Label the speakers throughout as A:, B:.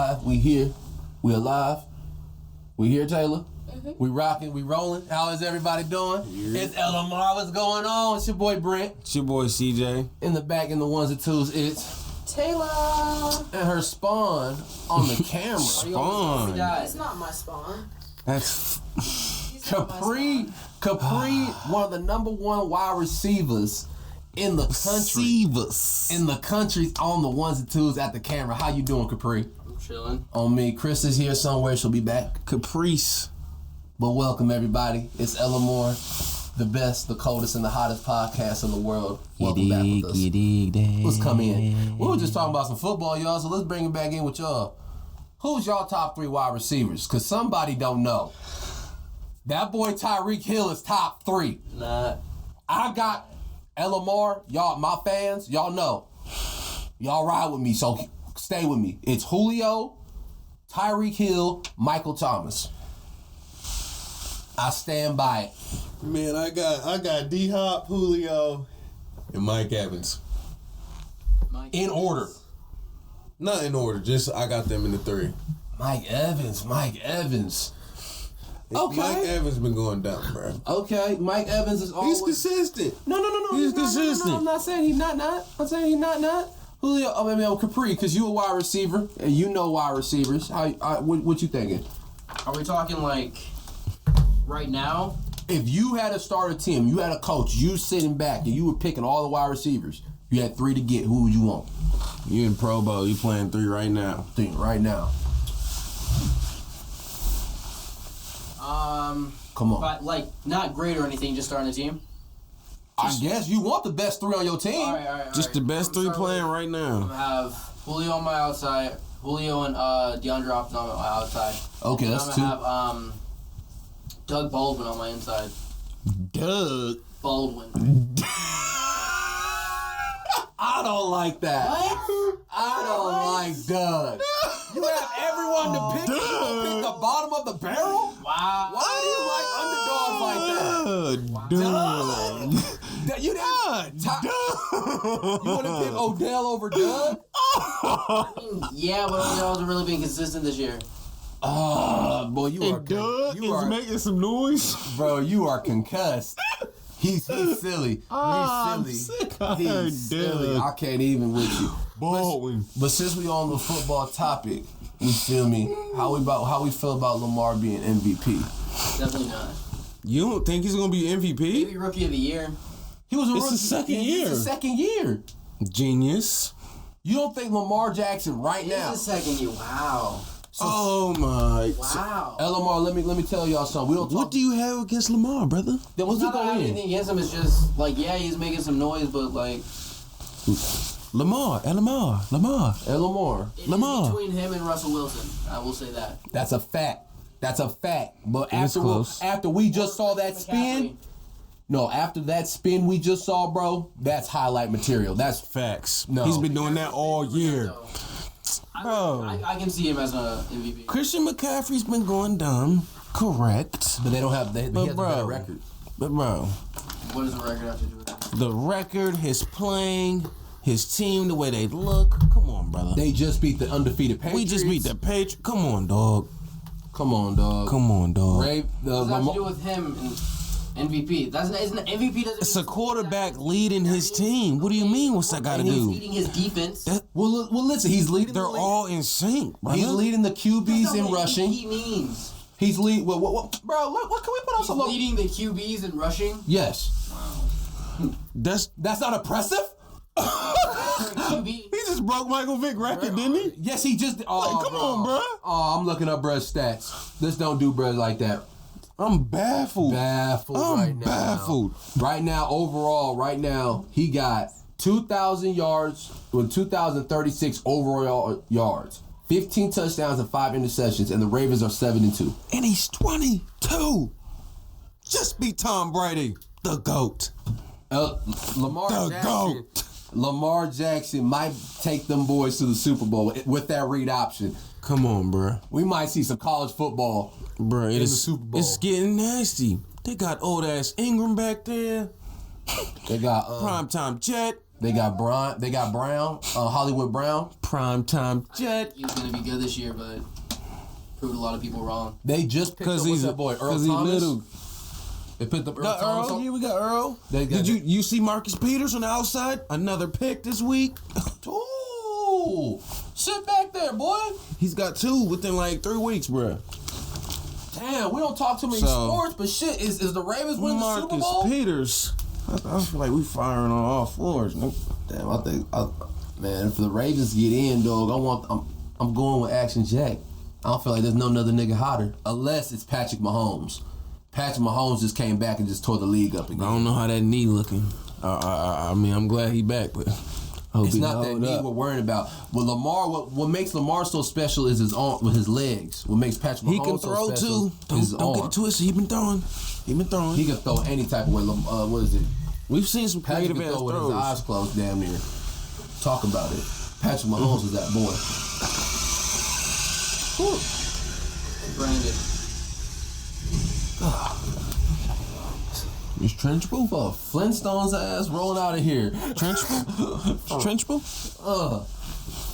A: live. We here. We alive. We here, Taylor. We rocking. We rolling. How is everybody doing? Yeah. It's LMR. What's going on? It's your boy Brent.
B: It's your boy CJ.
A: In the back, in the ones and twos, it's
C: Taylor.
A: And her spawn on the camera.
C: Spawn. It's not my spawn.
A: That's Capri, one of the number one wide receivers in the country. In the country on the ones and twos at the camera. How you doing, Capri?
C: I'm chilling.
A: On me. Chris is here somewhere. She'll be back.
B: Caprice.
A: But welcome, everybody. It's LMR, the best, the coldest, and the hottest podcast in the world. Welcome back with us. Let's come in. We were just talking about some football, y'all, so let's bring it back in with y'all. Who's y'all top 3 wide receivers? Because somebody don't know. That boy Tyreek Hill is top 3.
C: Nah.
A: I got LMR. Y'all, my fans, y'all know. Y'all ride with me, so stay with me. It's Julio, Tyreek Hill, Michael Thomas. I stand by it.
D: Man, I got D-Hop, Julio, and Mike Evans.
A: In order.
D: Not in order, just I got them in the 3.
A: Mike Evans. Okay.
D: Mike Evans been going down, bro.
A: Okay, Mike Evans is always...
D: He's consistent.
A: No.
D: He's consistent.
A: No, I'm not saying he's not. I'm saying he's not. Julio, Capri, because you a wide receiver, and you know wide receivers. What you thinking?
C: Are we talking like right now?
A: If you had to start a team, you had a coach, you sitting back, and you were picking all the wide receivers, you had 3 to get, who would you want?
B: You in Pro Bowl, you playing 3 right now.
A: 3 right now. Come on.
C: But like not great or anything, just starting a team.
A: I guess you want the best 3 on your team.
C: All right.
B: Just the best 3 playing right now.
C: I'm gonna have Julio on my outside, Julio and DeAndre Hopkins on my outside.
A: Okay,
C: and
A: that's
C: I'm
A: 2.
C: gonna have Doug Baldwin on my inside.
B: Doug
C: Baldwin.
A: I don't like that.
C: What?
A: I don't like Doug. You have everyone to pick. You gonna pick the bottom of the barrel?
C: Wow.
A: Why do you like underdogs like that?
B: Doug.
A: You didn't. You want to pick Odell over Doug?
C: I mean, yeah, but Odell hasn't really been consistent this year.
A: Oh, boy, you are.
B: Doug is making some noise.
A: Bro, you are concussed. He's silly. He's silly. I can't even with you.
B: Baldwin.
A: But since we on the football topic, you feel me? How we feel about Lamar being MVP?
C: Definitely not.
B: You don't think he's gonna be MVP?
C: Maybe rookie of the year.
A: He was a rookie.
B: It's his second year.
A: It's his second year.
B: Genius.
A: You don't think Lamar Jackson right now?
C: It's his second year. Wow.
B: Oh my!
C: Wow.
A: LMR, let me tell y'all something. We don't talk.
B: What do you have against Lamar, brother?
A: Then what's
C: Not that I have
A: going
C: anything against him. It's just like, yeah, he's making some noise, but like
B: Lamar.
A: Lamar.
C: it's
B: Lamar.
C: between him and Russell Wilson. I will say that.
A: That's a fact. But
B: close.
A: after we just saw that spin, after that spin we just saw, bro, that's highlight material. That's
B: Facts.
A: No.
B: He's been doing that all year. Bro.
C: I can see him as an MVP.
B: Christian McCaffrey's been going dumb. Correct.
A: But they don't have. He has a better record.
B: But bro,
C: What does the record have to do with it?
B: the record, his playing, his team, the way they look. Come on, brother.
A: They just beat the undefeated Patriots.
B: We just beat the Patriots. Come on, dog.
A: Come on, dog.
B: What
A: Ray,
C: What does that have to do with him and MVP? Isn't MVP doesn't.
B: It's a quarterback leading his team. What do you mean? What's that got to
C: And he's
B: do?
C: leading his defense.
A: Well, listen. He's leading.
B: They're all in sync, brother.
A: He's leading the
C: That's
A: QBs
C: not
A: in
C: what
A: rushing.
C: MVP means.
A: He's lead. What, bro? What can we put on
C: He's
A: some?
C: leading the QBs in rushing.
A: Yes. That's not impressive.
C: QB.
B: He just broke Michael Vick's record, didn't he?
A: Yes, he just. Oh,
B: Come on, bro.
A: Oh, I'm looking up bruh's stats. Let's don't do bruh like that.
B: I'm baffled.
A: Right now. Right now, overall, he got 2,000 yards with 2,036 overall yards, 15 touchdowns and 5 interceptions, and the Ravens are 7-2.
B: And he's 22. Just beat Tom Brady, the GOAT.
A: Lamar Jackson might take them boys to the Super Bowl with that read option.
B: Come on, bro.
A: We might see some college football.
B: Bro,
A: in the Super Bowl.
B: It's getting nasty. They got old ass Ingram back there.
A: They got
B: Primetime Jet.
A: They got Brown, Hollywood Brown.
B: Primetime Jet.
C: He was gonna be good this year, but proved a lot of people wrong.
A: They just picked up what's that boy, Earl Thomas.
B: Little.
A: They picked up Earl Thomas.
B: Earl, yeah, we got Earl. Did you see Marcus Peters on the outside? Another pick this week.
A: Ooh, sit back there, boy.
B: He's got 2 within like 3 weeks, bruh.
A: Damn, we don't talk too many sports, but shit, is the Ravens winning the Super Bowl?
B: Marcus Peters. I feel like we firing on all floors.
A: Damn, man, if the Ravens get in, dog, I'm going with Action Jack. I don't feel like there's no other nigga hotter, unless it's Patrick Mahomes. Patrick Mahomes just came back and just tore the league up again.
B: I don't know how that knee looking. I mean, I'm glad he back, but I hope
A: it's not that knee we're worrying about. Well, Lamar, what makes Lamar so special is his arm, with his legs. What makes Patrick Mahomes
B: he can throw
A: so special
B: too.
A: is his
B: Don't get it twisted. He been throwing.
A: He can throw any type of way. What is it?
B: We've seen some
A: Patrick
B: creative
A: can
B: ass
A: throw with
B: throws.
A: his eyes closed, damn near. Talk about it. Patrick Mahomes is that boy.
C: Branded.
B: It's trenchable.
A: For Flintstones ass rolling out of here.
B: Trenchable.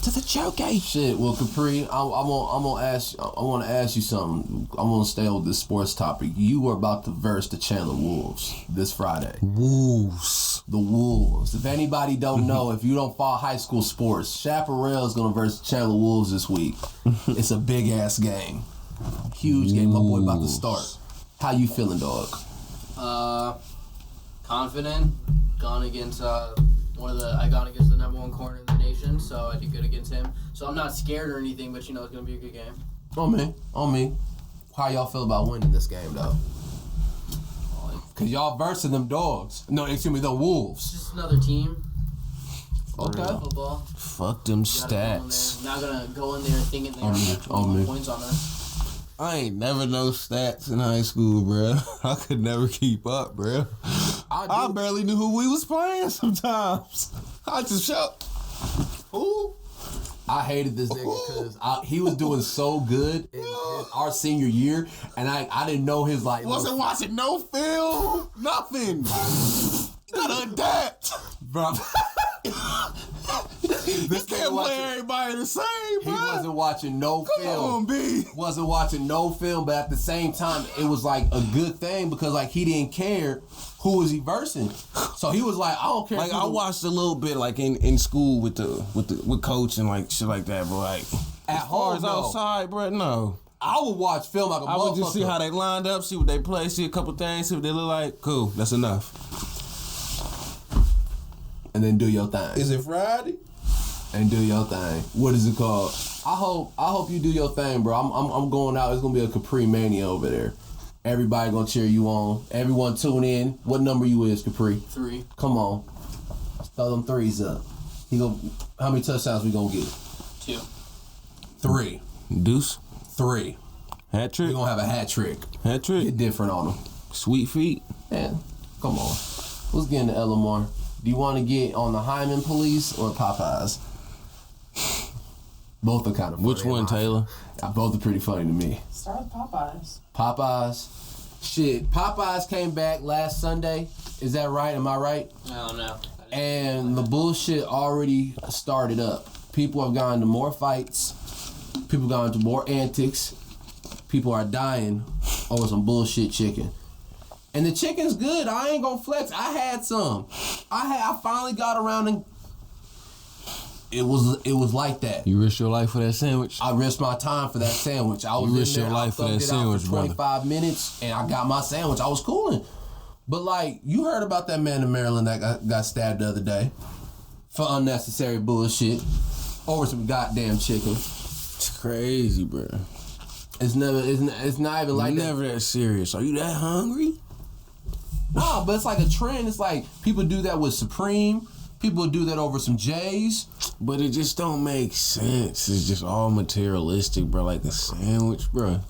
B: To the choke.
A: Shit. Well, Capri, I want to ask you something. I want to stay on this sports topic. You were about to verse the Chandler Wolves this Friday.
B: Wolves.
A: The Wolves. If anybody don't know, if you don't follow high school sports, Chaparral is gonna verse the Chandler Wolves this week. It's a big ass game. Huge game. My boy about to start. How you feeling, dog?
C: Confident. Gone against I gone against the number 1 corner in the nation, so I did good against him. So I'm not scared or anything, but it's gonna be a good game.
A: On me. How y'all feel about winning this game though? Cause y'all versing them dogs. No, excuse me, the Wolves.
C: Just another team.
A: Okay.
C: Football.
B: Fuck them stats.
C: Not gonna go in there thinking they're gonna get 21 points on us.
B: I ain't never know stats in high school, bro. I could never keep up, bro. I barely knew who we was playing sometimes. I just shout. Who?
A: I hated this nigga because he was doing so good in our senior year, and I didn't know his like.
B: Wasn't watching no film, nothing. Gotta adapt,
A: bro.
B: This can't play everybody the same, bro.
A: He wasn't watching no film.
B: Come on, B.
A: Wasn't watching no film, but at the same time, it was like a good thing because like he didn't care who was he versing. So he was like, I don't care.
B: Like I watched a little bit like in school with coach and like shit like that, bro. Like
A: at home,
B: as outside, bro. No.
A: I would watch film like a motherfucker.
B: I would just see how they lined up, see what they play, see a couple things, see what they look like. Cool, that's enough.
A: And then do your thing.
D: Is it Friday?
A: And do your thing. What is it called? I hope you do your thing, bro. I'm going out. It's gonna be a Capri Mania over there. Everybody gonna cheer you on. Everyone tune in. What number you is, Capri?
C: 3.
A: Come on. Throw them threes up. How many touchdowns we gonna get?
C: 2.
A: 3.
B: Deuce.
A: 3.
B: Hat trick.
A: We gonna have a hat trick.
B: Hat trick.
A: Get different on them.
B: Sweet feet.
A: Man, come on. Let's get into LMR. Do you want to get on the Hymen Police or Popeyes? Both are kind of funny.
B: Which one, Taylor?
A: Both are pretty funny to me.
E: Start with Popeyes.
A: Popeyes. Shit, Popeyes came back last Sunday. Is that right? Am I right?
C: I don't know.
A: And the bullshit already started up. People have gone to more fights. People gone to more antics. People are dying over some bullshit chicken. And the chicken's good. I ain't gonna flex. I had some. I finally got around and it was like that.
B: You risked your life for that sandwich?
A: I risked my time for that sandwich. I was
B: you risked
A: in there,
B: your life for that sandwich,
A: for 25 minutes, and I got my sandwich. I was cooling. But like, you heard about that man in Maryland that got stabbed the other day for unnecessary bullshit over some goddamn chicken.
B: It's crazy, bro.
A: It's not even like
B: never that serious. Are you that hungry?
A: No, but it's like a trend. It's like people do that with Supreme. People do that over some J's.
B: But it just don't make sense. It's just all materialistic, bro. Like a sandwich, bro.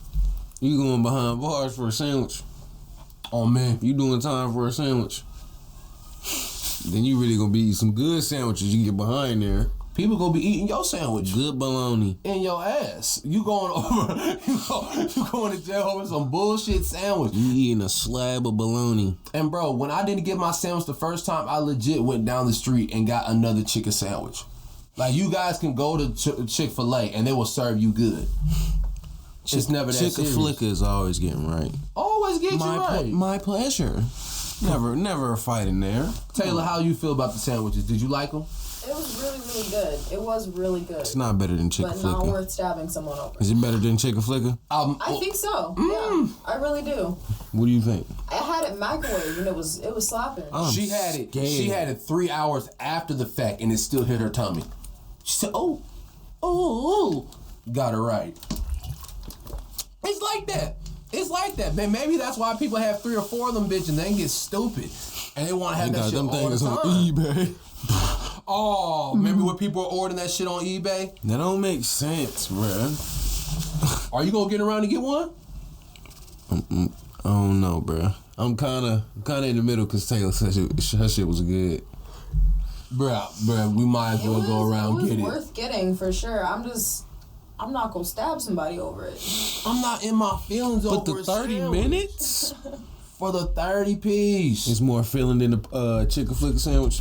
B: You going behind bars for a sandwich.
A: Oh, man.
B: You doing time for a sandwich. Then you really gonna be some good sandwiches you can get behind there.
A: People gonna be eating your sandwich.
B: Good bologna.
A: In your ass. You going over, you going to jail over some bullshit sandwich.
B: You eating a slab of bologna.
A: And bro, when I didn't get my sandwich the first time, I legit went down the street and got another chicken sandwich. Like, you guys can go to Chick-fil-A and they will serve you good. It's never that serious.
B: Chick-fil-A is always getting right.
A: Always get you right.
B: My pleasure. Never a fight in there.
A: Taylor, how you feel about the sandwiches? Did you like them?
E: It was really, really good. It was really good.
B: It's not better than Chicken Flicker.
E: But not worth stabbing someone over.
B: Is it better than Chicken Flicker?
E: I think so. Yeah, I really do.
B: What do you think?
E: I had it microwaved and it was slapping.
A: She had it 3 hours after the fact and it still hit her tummy. She said, oh. Got it right. It's like that. Man, maybe that's why people have 3 or 4 of them bitches and they get stupid. And they want to have that shit all the time.
B: On eBay.
A: Oh, remember when people were ordering that shit on eBay?
B: That don't make sense, bruh.
A: Are you gonna get around to get one?
B: I don't know, bruh. I'm kind of in the middle because Taylor said her shit was good.
A: Bruh, we might as well go around and get it.
E: It was worth getting for sure. I'm not gonna stab somebody over it.
A: I'm not in my feelings over it.
B: But the 30 minutes?
A: For the 30 piece.
B: It's more filling than the chicken flicker sandwich.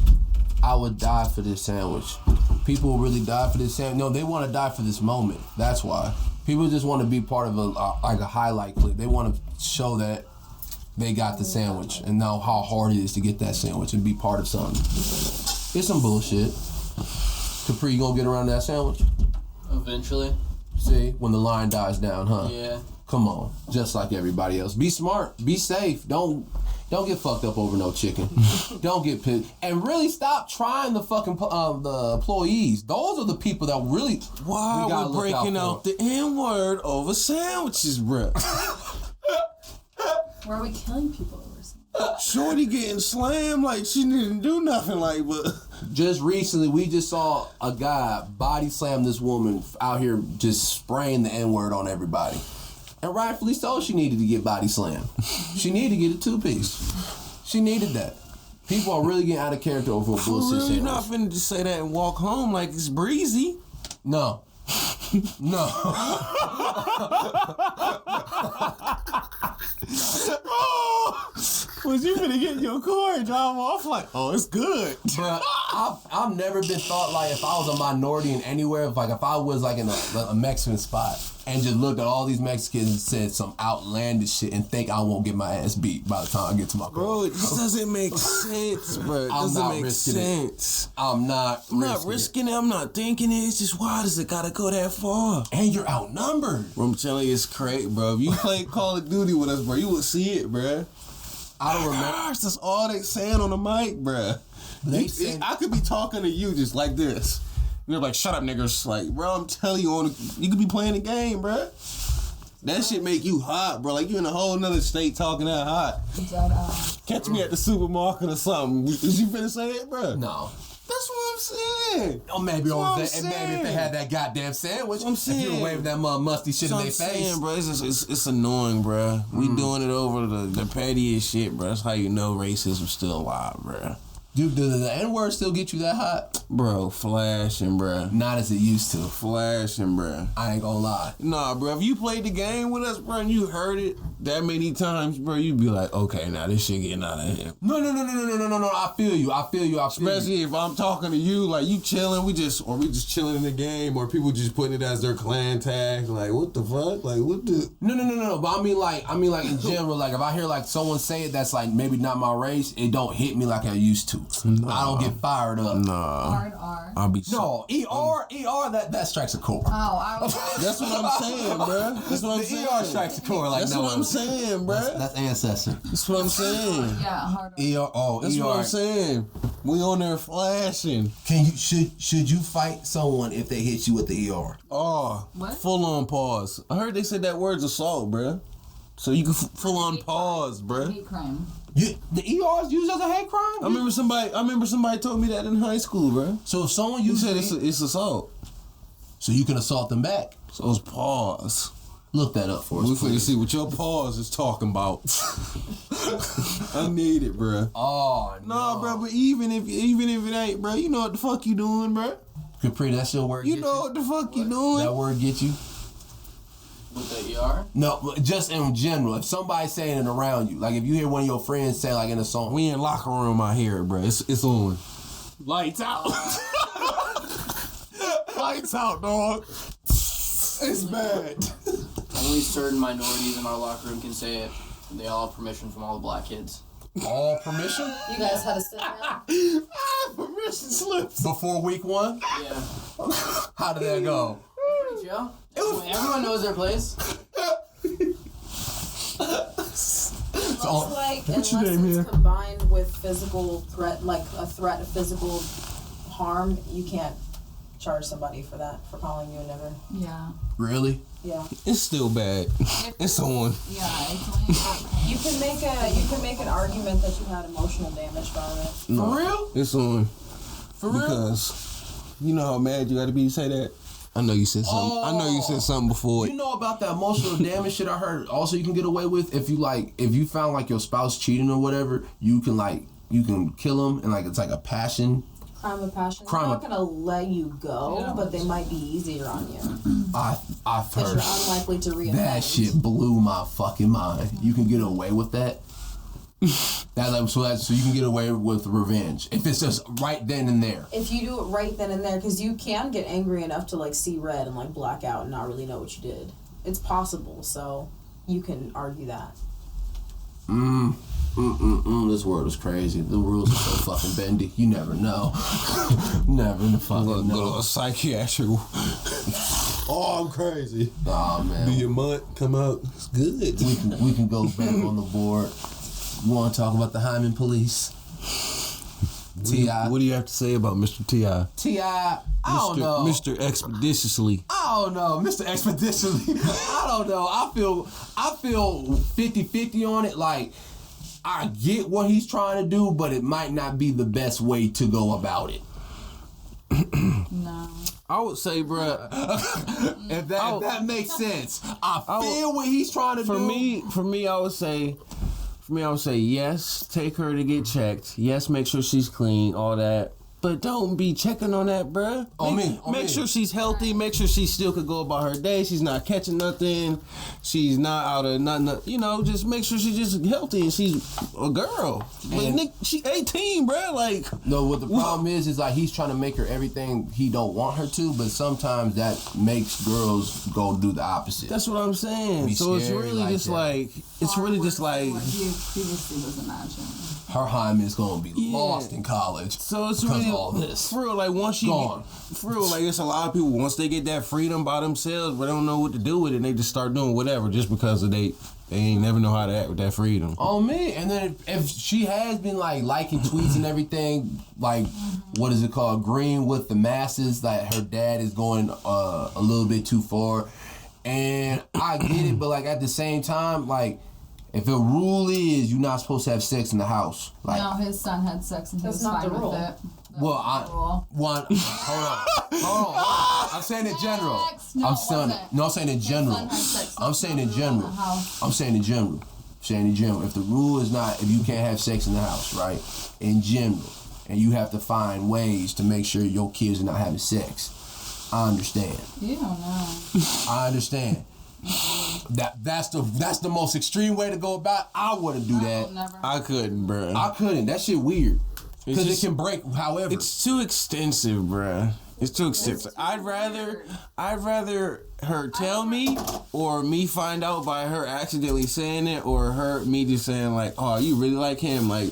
A: I would die for this sandwich. People really die for this sandwich. No, they want to die for this moment. That's why. People just want to be part of a highlight clip. They want to show that they got the sandwich and know how hard it is to get that sandwich and be part of something. It's some bullshit. Capri, you gonna get around that sandwich?
C: Eventually.
A: See, when the line dies down, huh?
C: Yeah.
A: Come on, just like everybody else. Be smart. Be safe. Don't get fucked up over no chicken. Don't get pissed. And really stop trying the fucking the employees. Those are the people that really.
B: Why are we breaking out the N-word over sandwiches, bro?
E: Why are we killing people over something?
B: Shorty getting slammed like she didn't do nothing, like, but.
A: Just recently, we just saw a guy body slam this woman out here just spraying the N-word on everybody. And rightfully so, she needed to get body slammed. She needed to get a 2-piece. She needed that. People are really getting out of character over a bullshit sandwich.
B: You're not finna just say that and walk home like it's breezy.
A: No. No.
B: Was you finna get in your car and drive off like, oh, it's good.
A: Bruh, I've never been thought like if I was a minority in anywhere, if I was like in a Mexican spot and just looked at all these Mexicans and said some outlandish shit and think I won't get my ass beat by the time I get to my car.
B: Bro, it just doesn't make sense, bro. It doesn't make sense.
A: I'm not
B: risking it. I'm not thinking it. It's just, why does it gotta go that far?
A: And you're outnumbered.
B: Bro, I'm telling you, it's crazy, bro. If you played Call of Duty with us, bro, you would see it, bro.
A: I don't remember.
B: Gosh, that's all they saying on the mic, bro. I could be talking to you just like this. And they're like, shut up, niggas. Like, bro, I'm telling you, you could be playing the game, bro. That shit make you hot, bro. Like, you in a whole nother state talking that hot. Catch me at the supermarket or something. Is you finna say it, bro?
A: No.
B: That's what I'm saying.
A: Oh, maybe if they had that goddamn sandwich, if you were waving that musty shit in their face.
B: Bro, it's annoying, bro. We doing it over the pettiest shit, bro. That's how you know racism's still alive, bro.
A: Dude, does the N-word still get you that hot?
B: Bro, flashing, bro.
A: Not as it used to.
B: Flashing, bro.
A: I ain't gonna lie.
B: Nah, bro, if you played the game with us, bro, and you heard it that many times, bro, you'd be like, okay, now this shit getting out of hand.
A: No. I feel you.
B: Especially if I'm talking to you, like, you chilling, we just chilling in the game, or people just putting it as their clan tag. Like, what the fuck? Like, what the?
A: No. But I mean like in general, like if I hear like someone say it that's like maybe not my race, it don't hit me like I used to. Nah. I don't get fired up.
B: Nah.
E: R.
B: I'll be
A: ER that strikes a chord.
B: That's what I'm saying, bro. That's what I'm saying.
A: ER strikes a chord. Like,
B: that's what I'm saying, bro.
A: That's ancestor.
B: That's what I'm saying.
E: Yeah, hard
A: ER.
B: That's what I'm saying. We on there flashing.
A: Should you fight someone if they hit you with the ER?
B: Oh,
E: what?
B: Full on pause. I heard they said that word's assault, bro. So you can full on pause, bro.
E: Hate crime.
A: The ER is used as a hate crime?
B: I remember somebody told me that in high school, bro.
A: So if someone
B: said it's assault.
A: So you can assault them back.
B: So it's pause.
A: Look that up for us.
B: We finna see what your pause is talking about. I need it, bro.
A: Oh no,
B: bro. But even if it ain't, bro, you know what the fuck you doing, bro?
A: Capri, that's your word.
B: You know what the fuck you doing?
A: That word get you?
C: With the ER?
A: No, just in general. If somebody's saying it around you, like if you hear one of your friends say like in a song,
B: We in locker room out here, bro. It's on. Lights out. Lights out, dog. It's bad.
C: Only certain minorities in our locker room can say it. And they all have permission from all the black kids.
A: all permission
E: You guys had to sit down.
B: Permission slips.
A: before week 1.
C: Yeah.
A: How did that go?
C: Pretty chill. Everyone knows their place.
E: Looks like
B: What's your
E: unless
B: name
E: it's
B: here?
E: combined with physical threat, like a threat of physical harm, you can't charge somebody for that, for calling you a nigger.
F: Yeah.
A: Really?
E: Yeah.
B: It's still bad. It's on.
F: Yeah, it's only
E: You can make an argument that you had emotional damage from it.
A: For real?
B: It's on.
A: For real?
B: Because you know how mad you got to be to say that. I know you said something. I know you said something before.
A: You know about that emotional damage shit I heard also you can get away with if you found like your spouse cheating or whatever, you can kill them and like it's like a passion.
E: Crime of passion.
A: Crime
E: They're
A: of-
E: not gonna let you go, but they might be easier on you.
A: I've
E: Because
A: heard
E: you're unlikely to reoffend.
A: that shit blew my fucking mind. You can get away with that. So you can get away with revenge if it's just right then and there.
E: If you do it right then and there, because you can get angry enough to like see red and like black out and not really know what you did. It's possible, so you can argue that.
A: This world is crazy. The rules are so fucking bendy. You never know. Never in the fucking know.
B: A psychiatric.
D: Oh, I'm crazy.
A: Oh
D: Do
A: man.
D: your month come out? It's good.
A: We can go back on the board. You want to talk about the Hymen police? T.I.
B: What do you have to say about Mr. T.I.?
A: T.I. I don't know.
B: Mr. Expeditiously.
A: I don't know. Mr. Expeditiously. I don't know. I feel 50-50 on it. Like, I get what he's trying to do, but it might not be the best way to go about it.
F: no.
B: I would say, bruh,
A: If that makes sense. I feel what he's trying to do.
B: For me, I would say, yes, take her to get checked. Yes, make sure she's clean, all that. But don't be checking on that, bruh. Make sure she's healthy. Make sure she still could go about her day. She's not catching nothing. She's not out of nothing. You know, just make sure she's just healthy and she's a girl. Like, Nick, she 18, bruh. Like,
A: No, what the problem is like he's trying to make her everything he don't want her to, but sometimes that makes girls go do the opposite.
B: that's what I'm saying.
A: Be
B: So it's
A: scary
B: really
A: like
B: just
A: that.
B: like, it's really just like.
F: What he previously was imagining.
A: Her hymen is gonna be lost in college.
B: So it's
A: because
B: really
A: of all this.
B: For real, like once you
A: Gone.
B: for real, like it's a lot of people once they get that freedom by themselves, but they don't know what to do with it, they just start doing whatever just because of they ain't never know how to act with that freedom.
A: Oh man, and then if she has been like liking tweets and everything, like what is it called, agreeing with the masses that her dad is going a little bit too far, and I get it, but like at the same time, like if a rule is you're not supposed to have sex in the house, like
F: No, his son had sex and he
E: That's
F: was
E: not
F: fine
E: the
F: with
E: rule.
F: it.
A: well, hold on. I'm saying in general.
F: No,
A: I'm
F: it
A: saying
F: wasn't.
A: no. I'm saying in general.
F: son had sex.
A: I'm saying in
F: That's not the rule
A: general.
F: in the house.
A: I'm saying in general. If the rule is not if you can't have sex in the house, right? In general, and you have to find ways to make sure your kids are not having sex. I understand.
F: You don't know.
A: I understand. That's the most extreme way to go about it. I wouldn't do that.
F: Never.
B: I couldn't, bruh.
A: I couldn't. That shit weird. Because it
B: just-
A: can break however.
B: It's too extensive, bruh. It's too extensive. I'd rather her tell me or me find out by her accidentally saying it or me just saying like, oh, you really like him? Like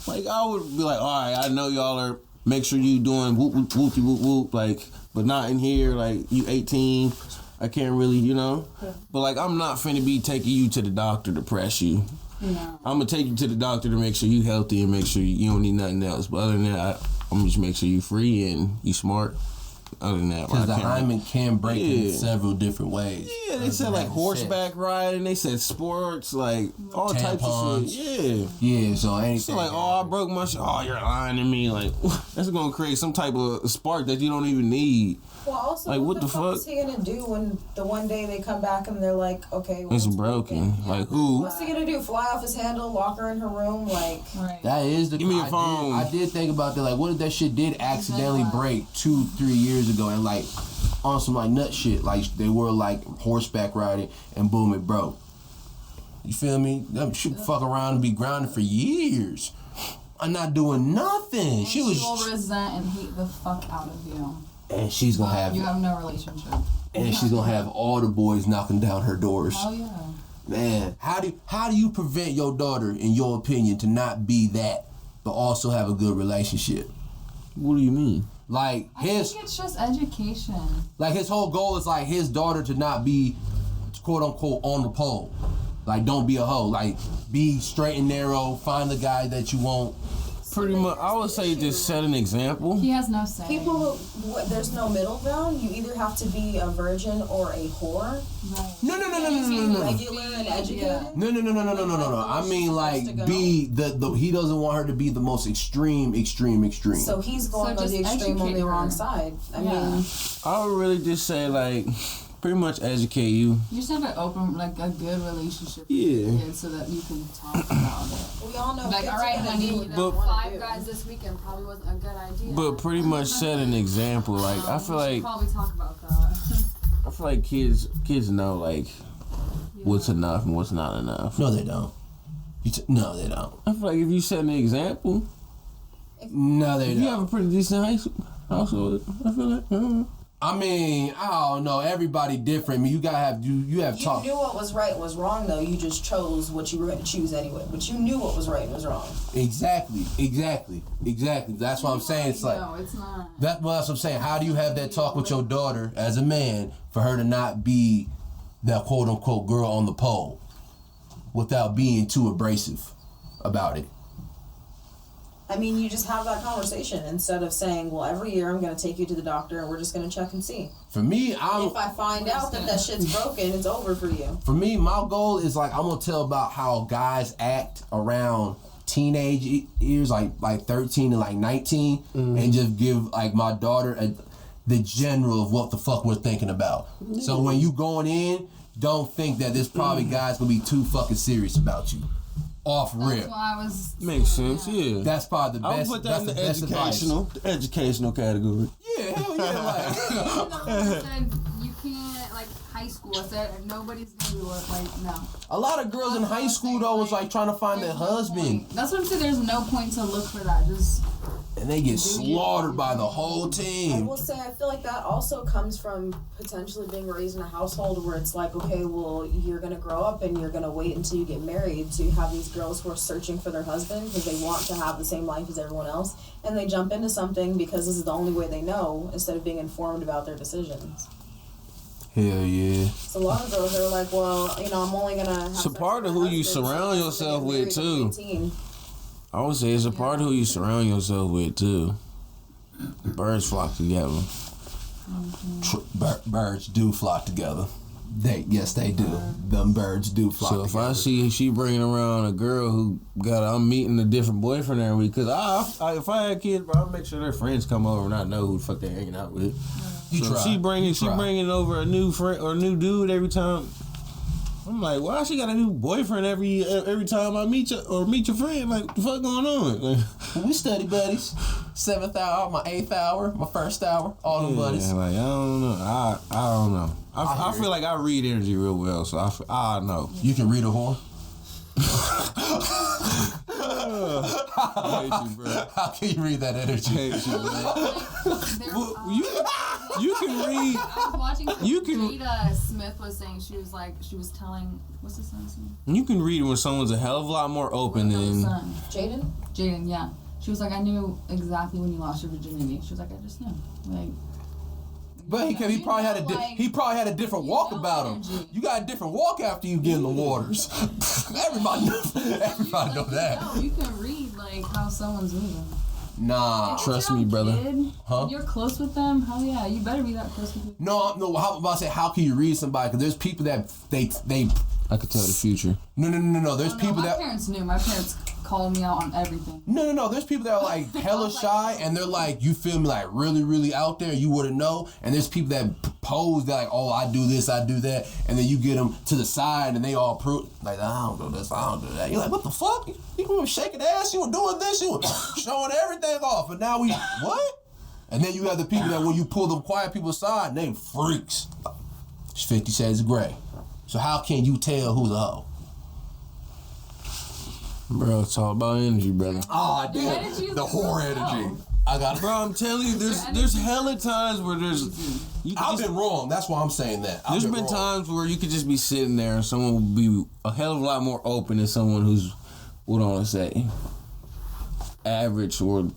B: I would be like, all right, I know y'all are, make sure you doing whoop whoop whoop whoop whoop, like, but not in here, like you 18. I can't really, you know. But like I'm not finna be taking you to the doctor to press you.
F: No.
B: I'm gonna take you to the doctor to make sure you healthy and make sure you don't need nothing else. But other than that, I'm just make sure you free and you smart. other than that,
A: Because the hymen can break in several different ways.
B: Yeah, they said like horseback riding. They said sports, like all types of shit.
A: Yeah, so anything.
B: So like, I broke my shit. Oh, you're lying to me. Like, that's gonna create some type of spark that you don't even need.
E: Well, also,
B: like,
E: what the fuck is he gonna do when the one day they come back and they're like, okay, well,
B: it's broken. Like, who?
E: What's he gonna do? Fly off his handle, lock her in her room? Like,
A: that is the.
B: Give me your phone.
A: I did think about that. Like, what if that shit did accidentally break 2-3 years ago and like on some like nut shit? Like they were like horseback riding and boom, it broke. You feel me? That shit fuck around and be grounded for years. I'm not doing nothing.
F: And
A: she was.
F: She will resent and hate the fuck out of you.
A: And she's gonna have.
F: You have no relationship.
A: And she's gonna have all the boys knocking down her doors.
F: Oh yeah.
A: Man, how do you prevent your daughter, in your opinion, to not be that, but also have a good relationship?
B: What do you mean?
A: Like
F: I think it's just education.
A: Like his whole goal is like his daughter to not be, quote unquote, on the pole. Like don't be a hoe. Like be straight and narrow. Find the guy that you want.
B: Pretty much, I would say just set an example.
F: He has no say.
E: People, there's no middle ground. You either have to be a virgin or a whore.
F: Right.
A: No.
E: Regular and educated.
A: No. I mean, like, be the he doesn't want her to be the most extreme.
E: So he's going on the extreme on the wrong side. I mean,
B: I would really just say, like, pretty much educate you.
F: You just have an open, like, a good relationship with
B: Yeah.
F: your kids so that you can talk about it.
E: we all know.
F: Like, all right, honey,
B: But-
G: 5 guys this weekend probably wasn't a good idea.
B: But pretty much set an example. Like, I feel
G: we should
B: like
G: probably talk about that.
B: I feel like kids know like what's enough and what's not enough.
A: No, they don't. No, they don't.
B: I feel like if you set an example,
A: No, they
B: if
A: don't.
B: you have a pretty decent household, I feel like.
A: I mean, I don't know. Everybody different. I mean, you gotta have you have
E: You
A: talk.
E: knew what was right and was wrong, though. You just chose what you were going to choose anyway. But you knew what was right and was wrong.
A: Exactly. That's what I'm saying. It's like
F: No, it's not.
A: that's what I'm saying. How do you have that talk with your daughter as a man for her to not be that quote unquote girl on the pole without being too abrasive about it?
E: I mean, you just have that conversation instead of saying, well, every year I'm going to take you to the doctor and we're just going to check and see.
A: For me,
E: If I find out that shit's broken, it's over for you.
A: For me, my goal is like I'm gonna tell about how guys act around teenage years, like 13 and like 19, and just give like my daughter the general of what the fuck we're thinking about. So when you going in, don't think that this probably guy's gonna be too fucking serious about you. Off rip.
F: That's why I was.
B: Makes sense, yeah.
A: That's probably the
B: I would
A: best.
B: put that
A: That's
B: in
A: the
B: the
A: best advice.
B: educational category.
A: Yeah, hell yeah, like.
G: Said you can't, like, high school. I said nobody's gonna be like, no.
A: A lot of girls in high school though was like trying to find their husband,
F: That's what I'm saying. There's no point to look for that. Just.
A: and they get slaughtered by the whole
E: I
A: team.
E: will say, I feel like that also comes from potentially being raised in a household where it's like, okay, well, you're going to grow up and you're going to wait until you get married. So you have these girls who are searching for their husband because they want to have the same life as everyone else. And they jump into something because this is the only way they know instead of being informed about their decisions.
A: Hell yeah.
E: So a lot of girls are like, well, I'm only going to have
B: It's a
E: sex
B: part
E: with
B: of
E: my
B: who you
E: husband
B: surround
E: so
B: yourself
E: they
B: with,
E: get married at
B: too.
E: 18.
B: I would say it's a part of who you surround yourself with too. Birds flock together.
A: Birds do flock together. Yes, they do. Them birds do flock
B: So if
A: together.
B: I see she bringing around a girl who I'm meeting a different boyfriend every week, because if I had kids, bro, I'll make sure their friends come over and I know who the fuck they're hanging out with.
A: You
B: So
A: try.
B: she bringing
A: try.
B: over a new friend or a new dude every time. I'm like, why she got a new boyfriend every time I meet you or meet your friend? Like, what the fuck going on? Like,
A: We study buddies. 7th hour, my 8th hour, my 1st hour, all them buddies.
B: Yeah, like I don't know. I don't know. I feel like I read energy real well, so I know.
A: You can read a whore.
B: I hate you, bro.
A: How can you read that
B: I
A: energy?
B: hate you, bro. Well, you can read.
G: I was watching.
B: You can-
G: Jada Smith was saying she was telling what's his son's name?
B: You can read when someone's a hell of a lot more open than.
F: Son.
E: Jaden,
F: Yeah. She was like, I knew exactly when you lost your virginity. She was like, I just knew. Like.
A: But he probably had a different walk about him.
F: energy.
A: You got a different walk after you get in the waters. Everybody know that.
F: No, you can read like how someone's moving.
A: Nah.
B: Trust me, brother.
A: Huh?
F: You're close with them. Hell yeah, you better be that close with them.
A: No. How about I say? How can you read somebody? Because there's people that they.
B: I could tell the future.
A: No. There's people
F: my
A: that.
F: parents knew. My parents called me out on everything.
A: No. There's people that are like hella shy, and they're like, you feel me, like really, really out there. You wouldn't know. And there's people that pose that like, oh, I do this, I do that, and then you get them to the side, and they all prove like, I don't do this, I don't do that. You're like, what the fuck? You were shaking ass, you were doing this, you were showing everything off, and now we what? And then you have the people that when you pull them quiet people aside, they freaks. It's 50 Shades of Grey. So how can you tell who's a hoe?
B: Bro, it's all about energy, brother.
A: Oh, I
F: energy
A: did.
F: is
A: The whore
F: good.
A: energy. I got it.
B: Bro, I'm telling you, there's hella times where
A: I've been wrong. That's why I'm saying that.
B: There's been times where you could just be sitting there and someone will be a hell of a lot more open than someone who's, what I want to say, average, or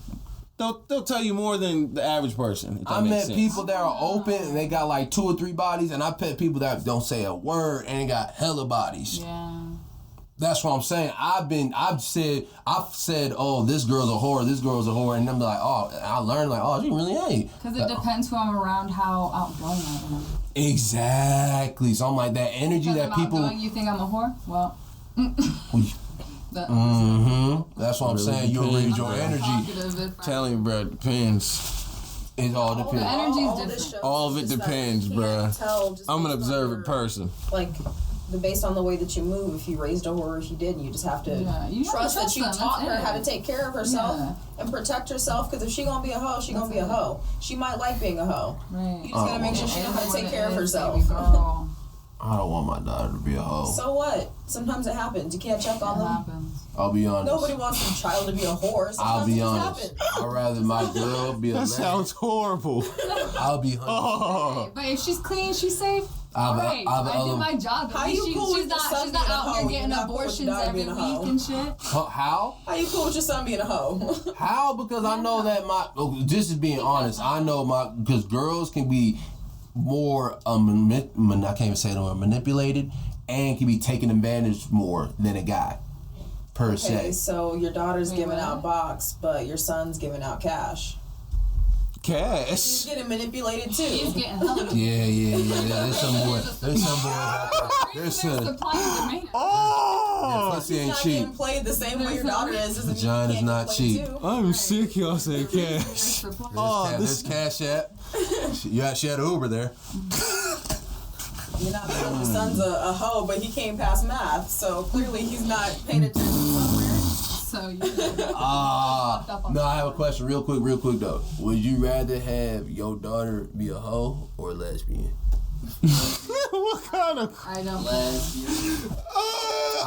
B: they'll tell you more than the average person.
A: I met people that are open and they got like 2 or 3 bodies, and I met people that don't say a word and they got hella bodies.
F: Yeah.
A: That's what I'm saying. I've said, oh, this girl's a whore, and I'm like, oh, I learned like, oh, she really ain't.
F: Because it depends who I'm around, how outgoing I am.
A: Exactly. So I'm like that energy that
F: I'm
A: people.
F: outgoing, you think I'm a whore? Well.
A: That's what I'm saying. You read your energy.
B: Telling you, bro, it depends.
A: It all depends.
F: The energy's different.
B: All of it depends, bro. I'm an observant person.
E: Like, based on the way that you move, if you raised a whore or if you didn't, you just have to trust that you taught her how to take care of herself and protect herself. Because if she gonna be a hoe, she gonna be a hoe. She might like being a hoe.
F: Right.
E: You just gotta make sure she know how to take care of herself.
A: I don't want my daughter to be a hoe.
E: So what? Sometimes it happens. You can't check on them.
A: I'll be honest.
E: Nobody wants their child to be a whore. Sometimes
A: I'll be
E: it just
A: honest.
E: happens.
A: I'd rather my girl be a
B: That
A: lesbian.
B: sounds horrible.
A: I'll be honest.
F: But if she's clean, she's safe. Alright, I did my job.
E: How you cool with your son
F: she's
E: being
F: not
E: a
F: out
E: hoe?
F: here getting
E: You're not cool with
F: abortions
E: your daughter
F: every
E: being a
F: week
E: hoe?
F: and shit.
A: How?
E: How you cool with your son being a hoe?
A: How? Because I know that just as being honest, I know because girls can be more, I can't even say the word, manipulated, and can be taken advantage more than a guy, per se.
E: Okay, so your daughter's giving out box, but your son's giving out cash.
B: Cash.
E: He's getting manipulated too.
F: He's getting hella.
A: Yeah. There's some boys out there. There's some.
F: Supply and demand.
B: Oh!
A: Pussy
E: He's
A: ain't
E: not
A: cheap.
E: getting played the same way your daughter is. Doesn't mean he
A: Vagina's
E: can't
A: not
E: get
A: cheap.
E: played too.
B: I'm sick, y'all say cash.
A: There's Cash App. She had an Uber there.
E: You're not saying your son's a hoe, but he can't pass math, so clearly he's not paying attention somewhere.
F: So you.
A: No, I have a question real quick though. Would you rather have your daughter be a hoe or a lesbian?
B: What kind of?
F: I don't.
C: Lesbian.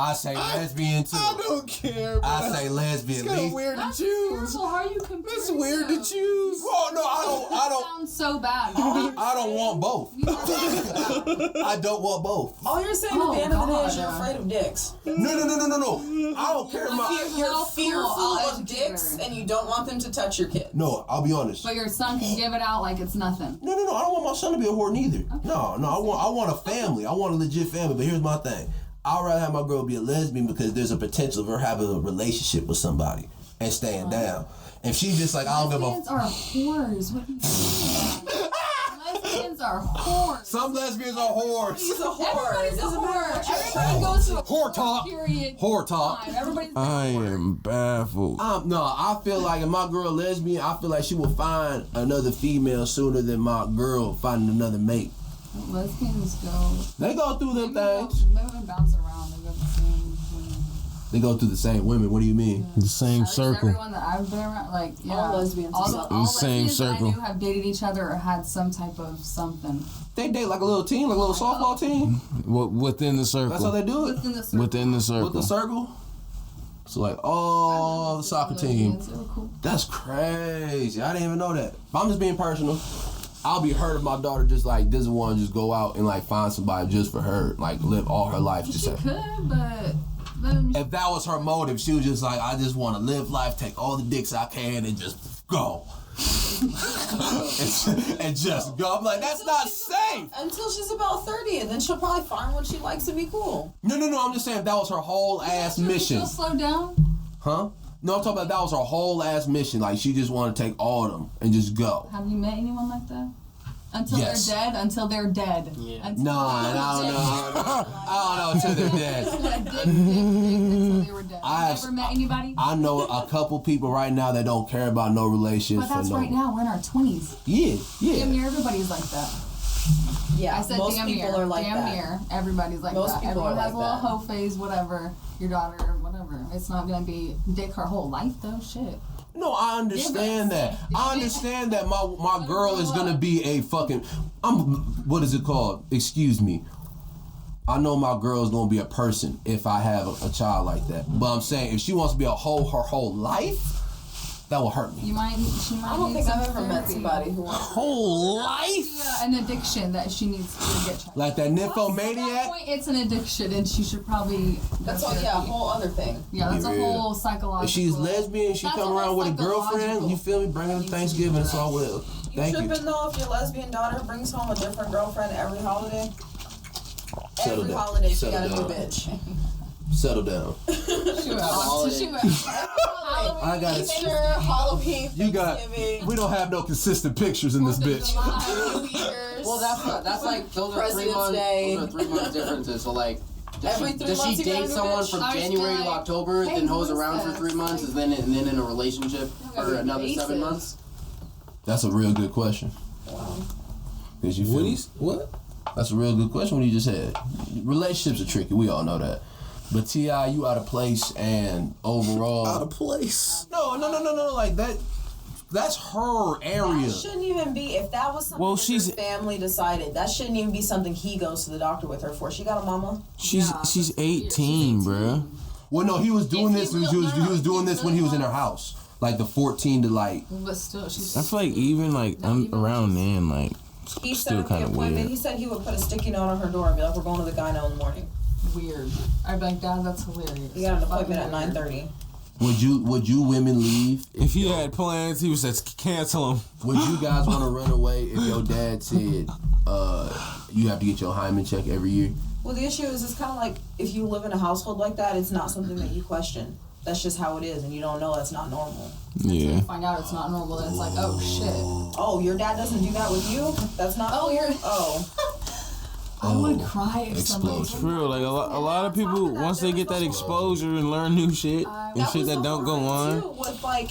A: I say lesbian too.
B: I don't care, bro.
A: I say lesbian.
B: It's kind of weird to
F: That's
B: choose.
F: terrible. How are you comparing?
B: That's weird to choose.
A: Oh no, I don't.
F: Sounds so bad.
A: I don't want both. I don't want both.
E: All you're saying at the end of the day is you're afraid of dicks.
A: No. I don't care about.
E: You're fearful
F: I'll
E: of
F: educate
E: dicks,
F: her.
E: and you don't want them to touch your kid.
A: No, I'll be honest.
F: But your son can give it out like it's nothing.
A: No. I don't want my son to be a whore neither. Okay. No. I want a family. I want a legit family. But here's my thing. I'd rather have my girl be a lesbian because there's a potential of her having a relationship with somebody and staying down. If she's just like, I don't give a.
F: Lesbians are whores. What do you think? Lesbians are whores.
A: Some lesbians are whores.
E: He's a whore.
F: Everybody's
E: It
F: a
E: doesn't matter
F: whore.
E: what you're
F: Everybody goes to a
A: Whore talk.
F: period.
A: Whore talk.
F: Time. Everybody's
B: I am baffled.
A: No, I feel like if my girl lesbian, I feel like she will find another female sooner than my girl finding another mate.
F: Lesbians go.
A: They go through them
F: They
A: things.
F: bounce around. They go the same.
A: They go through the same women. What do you mean?
B: The same
F: At least
B: circle.
F: Everyone that I've been around, like
E: All lesbians
F: all,
E: are
F: all
B: the same
F: lesbians that
B: circle.
F: I knew have dated each other or had some type of something
A: They date like a little team, like a little softball team.
B: Within the circle.
A: That's how they do it.
F: within the circle.
B: Within the circle.
A: With the circle. So like, oh, the soccer team.
F: Lesbians, they were cool.
A: That's crazy. I didn't even know that. If I'm just being personal, I'll be hurt if my daughter just like doesn't want to just go out and like find somebody just for her, like live all her life. Just
F: She
A: say.
F: could, but then
A: If that was her motive, she was just like, I just want to live life, take all the dicks I can, and just go. and just go. I'm like, that's not safe.
E: Until she's about 30, and then she'll probably find one she likes to be cool.
A: No. I'm just saying if that was her whole ass mission.
F: She'll slow down.
A: Huh? No, I'm talking about that was her whole ass mission. Like, she just wanted to take all of them and just go.
F: Have you met anyone like that? Until
A: Yes.
F: they're dead? Until they're dead.
C: Yeah.
F: Until
A: I don't know until they're dead.
F: Until they were dead.
A: I
F: You
A: have-
F: never met anybody?
A: I know a couple people right now that don't care about no relationships.
F: But that's
A: for no.
F: right now. We're in our 20s.
A: Yeah.
F: Damn near everybody's like that.
E: Yeah,
F: I said
E: most
F: damn
E: people
F: near.
E: are like
F: damn
E: that.
F: near. Everybody's like
E: Most
F: that.
E: people
F: Everyone
E: are
F: has
E: like
F: a little
E: that.
F: hoe phase, whatever. Your daughter, whatever. It's not gonna be dick her whole life though. Shit.
A: No, I understand that. I understand that my girl is
F: grow
A: gonna
F: up.
A: be a fucking. What is it called? Excuse me. I know my girl is gonna be a person if I have a child like that. But I'm saying if she wants to be her whole life, that will hurt me.
F: She might
E: I don't
F: need
E: think
F: some
E: I've ever met
F: therapy.
E: somebody who wants
A: Whole life?
F: Yeah, an addiction that she needs to get checked.
A: Like that
F: At that
A: nymphomaniac?
F: point, it's an addiction, and she should probably.
E: That's
F: go
E: all. Yeah, a
F: therapy.
E: whole other thing.
F: Yeah, that's a
A: Yeah.
F: whole psychological.
A: If she's lesbian, she
F: That's
A: come
F: a
A: around
F: whole
A: with a girlfriend,
F: psychological
A: you feel me? Bring her to Thanksgiving, it's all well.
E: You
A: Thank you.
E: tripping though if your lesbian daughter brings home a different girlfriend every holiday?
A: Settle
E: Every
A: down.
E: holiday she
A: Settle
E: got a new
A: down.
E: bitch.
A: Settle down. I got it.
E: Easter, Halloween,
A: You got.
E: Thanksgiving,
A: We don't have no consistent pictures in this bitch.
E: New Year's.
C: Well, that's like those are 3
E: President's
C: months.
E: Day.
C: Those are 3 month differences. So like,
E: Every 3
C: does
E: months
C: she
E: you got a
C: date
E: new
C: someone
E: bitch?
C: from
F: I was
C: January to
F: like,
C: October,
F: hey,
C: then hoes
F: who is
C: around for
F: this?
C: 3 months, and then in a relationship for another 7 months?
A: That's a real good question. Cause you feel me?
B: What?
A: That's a real good question. What you just said. Relationships are tricky. We all know that. But T.I., you out of place, and overall,
B: Out of place.
A: No. Like that. That's her area.
E: That shouldn't even be, if that was something that
B: she's-
E: her family decided, that shouldn't even be something he goes to the doctor with her for. She got a mama.
B: She's 18, bruh.
A: Well, no, he was doing
F: If
A: this.
F: he
A: He was
F: really
A: doing this when he was in her
F: wants-
A: house, like the 14 to like.
F: But still, she's.
B: I feel like even like around then, like
E: He set
B: still
E: up the
B: kind of
E: appointment.
B: weird.
E: He said he would put a sticky note on her door and be like, "We're going to the gyno in the morning."
F: weird. I'd be like, Dad, that's hilarious.
E: He got an
F: Fucking
E: appointment at
F: weird.
E: 9:30.
A: Would you women leave?
B: If he had plans, he would say cancel them.
A: Would you guys want to run away if your dad said you have to get your hymen check every year?
E: Well, the issue is, it's kind of like if you live in a household like that, it's not something that you question. That's just how it is, and you don't know that's not normal.
F: Until
B: Yeah.
F: you find out it's not normal, then it's like, oh shit.
E: Oh, your dad doesn't do that with you? That's not.
F: Oh, you're.
E: Oh,
F: I would cry if somebody.
A: Explosion.
B: For real, like a lot of people, once they get that exposure and learn new shit and shit that don't go on.
E: Too, with like,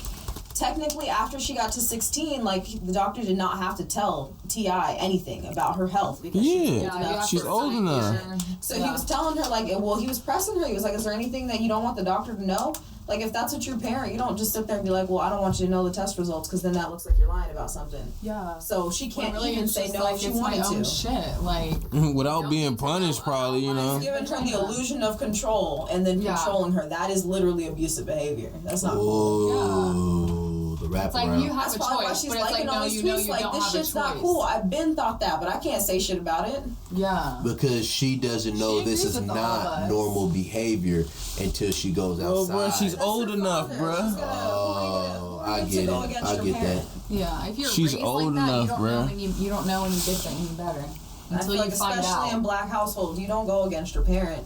E: technically, after she got to 16, like the doctor did not have to tell T.I. anything about her health because she was
B: Yeah.
E: old
F: Yeah, you
E: enough.
F: have
B: She's
F: to
B: old
F: sign
B: enough.
F: your-
E: So
F: yeah.
E: he was telling her, like, well, he was pressing her. He was like, is there anything that you don't want the doctor to know? Like, if that's what your parent, you don't just sit there and be like, well, I don't want you to know the test results because then that looks like you're lying about something.
F: Yeah.
E: So she
F: When
E: can't
F: really
E: even
F: it's
E: say
F: just
E: no
F: like
E: if she
F: it's my
E: wanted
F: own
E: to.
F: shit. Like,
B: Without
F: don't
B: being
F: need to
B: punished,
F: know.
B: probably, you know.
E: Giving her the illusion of control and then
F: Yeah.
E: controlling her. That is literally abusive behavior. That's not cool.
A: Oh, the wrap
F: it's like
A: around.
F: you have
E: That's
F: a
E: probably why
F: choice,
E: she's
F: but it's like,
E: liking
F: no,
E: all these
F: you know
E: tweets
F: you
E: like,
F: don't
E: this
F: have a
E: shit's not
F: choice.
E: cool. I've been thought that, but I can't say shit about it.
F: Yeah.
A: Because she doesn't know
F: She
A: this
F: agrees
A: is
F: with all of
A: not
F: us.
A: normal behavior until she goes
B: Well,
A: outside.
B: bro, she's old enough,
E: She's
B: bruh.
E: gonna-
A: Oh, I
E: to
A: get
E: go
A: it.
E: against
A: I
E: your
A: get that.
E: parent.
F: Yeah. If you're
B: She's
F: raised
B: old
F: like that,
B: enough,
F: you don't
B: bruh.
F: know you don't know any different, any better
E: I
F: until
E: feel
F: you
E: like
F: find
E: especially in
F: out.
E: black households, you don't go against your parent.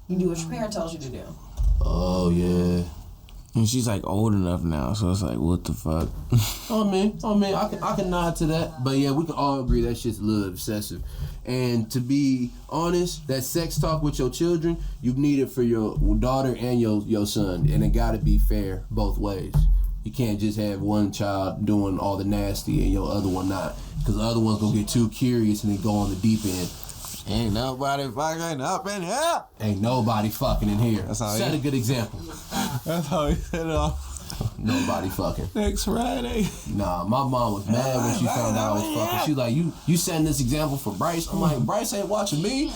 E: You do what your parent tells you to do.
A: Oh yeah.
B: And she's like old enough now, so it's like, what the fuck?
A: I mean, I can nod to that. But yeah, we can all agree that shit's a little obsessive. And to be honest, that sex talk with your children, you need it for your daughter and your son, and it gotta be fair both ways. You can't just have one child doing all the nasty and your other one not, because the other one's gonna get too curious and then go on the deep end.
B: Ain't nobody fucking up in here.
A: Ain't nobody fucking in here.
B: That's how
A: Set
B: he-
A: a good example.
B: That's how he set it off.
A: Nobody fucking.
B: Next Friday.
A: Nah, my mom was mad when she found out I was fucking. She like, you setting this example for Bryce? I'm like, Bryce ain't watching me.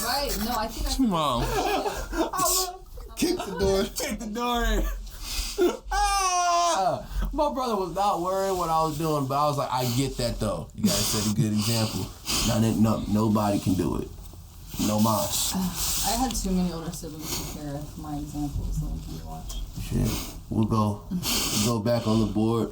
F: Right? No, I think
B: Mom.
D: Kick the door.
A: Kick the door in. Ah! My brother was not worried what I was doing, but I was like, I get that though. You gotta set a good example. Nobody can do it. No mas.
F: I had too many older siblings to care if my examples so you watch.
A: Shit. We'll go back on the board.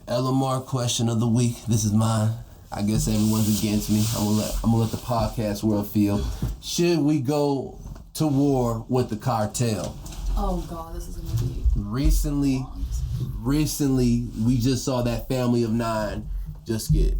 A: LMR question of the week. This is mine. I guess everyone's against me. I'm gonna let the podcast world feel. Should we go to war with the cartel?
F: Oh God, this is gonna be
A: Recently, we just saw that family of 9 just get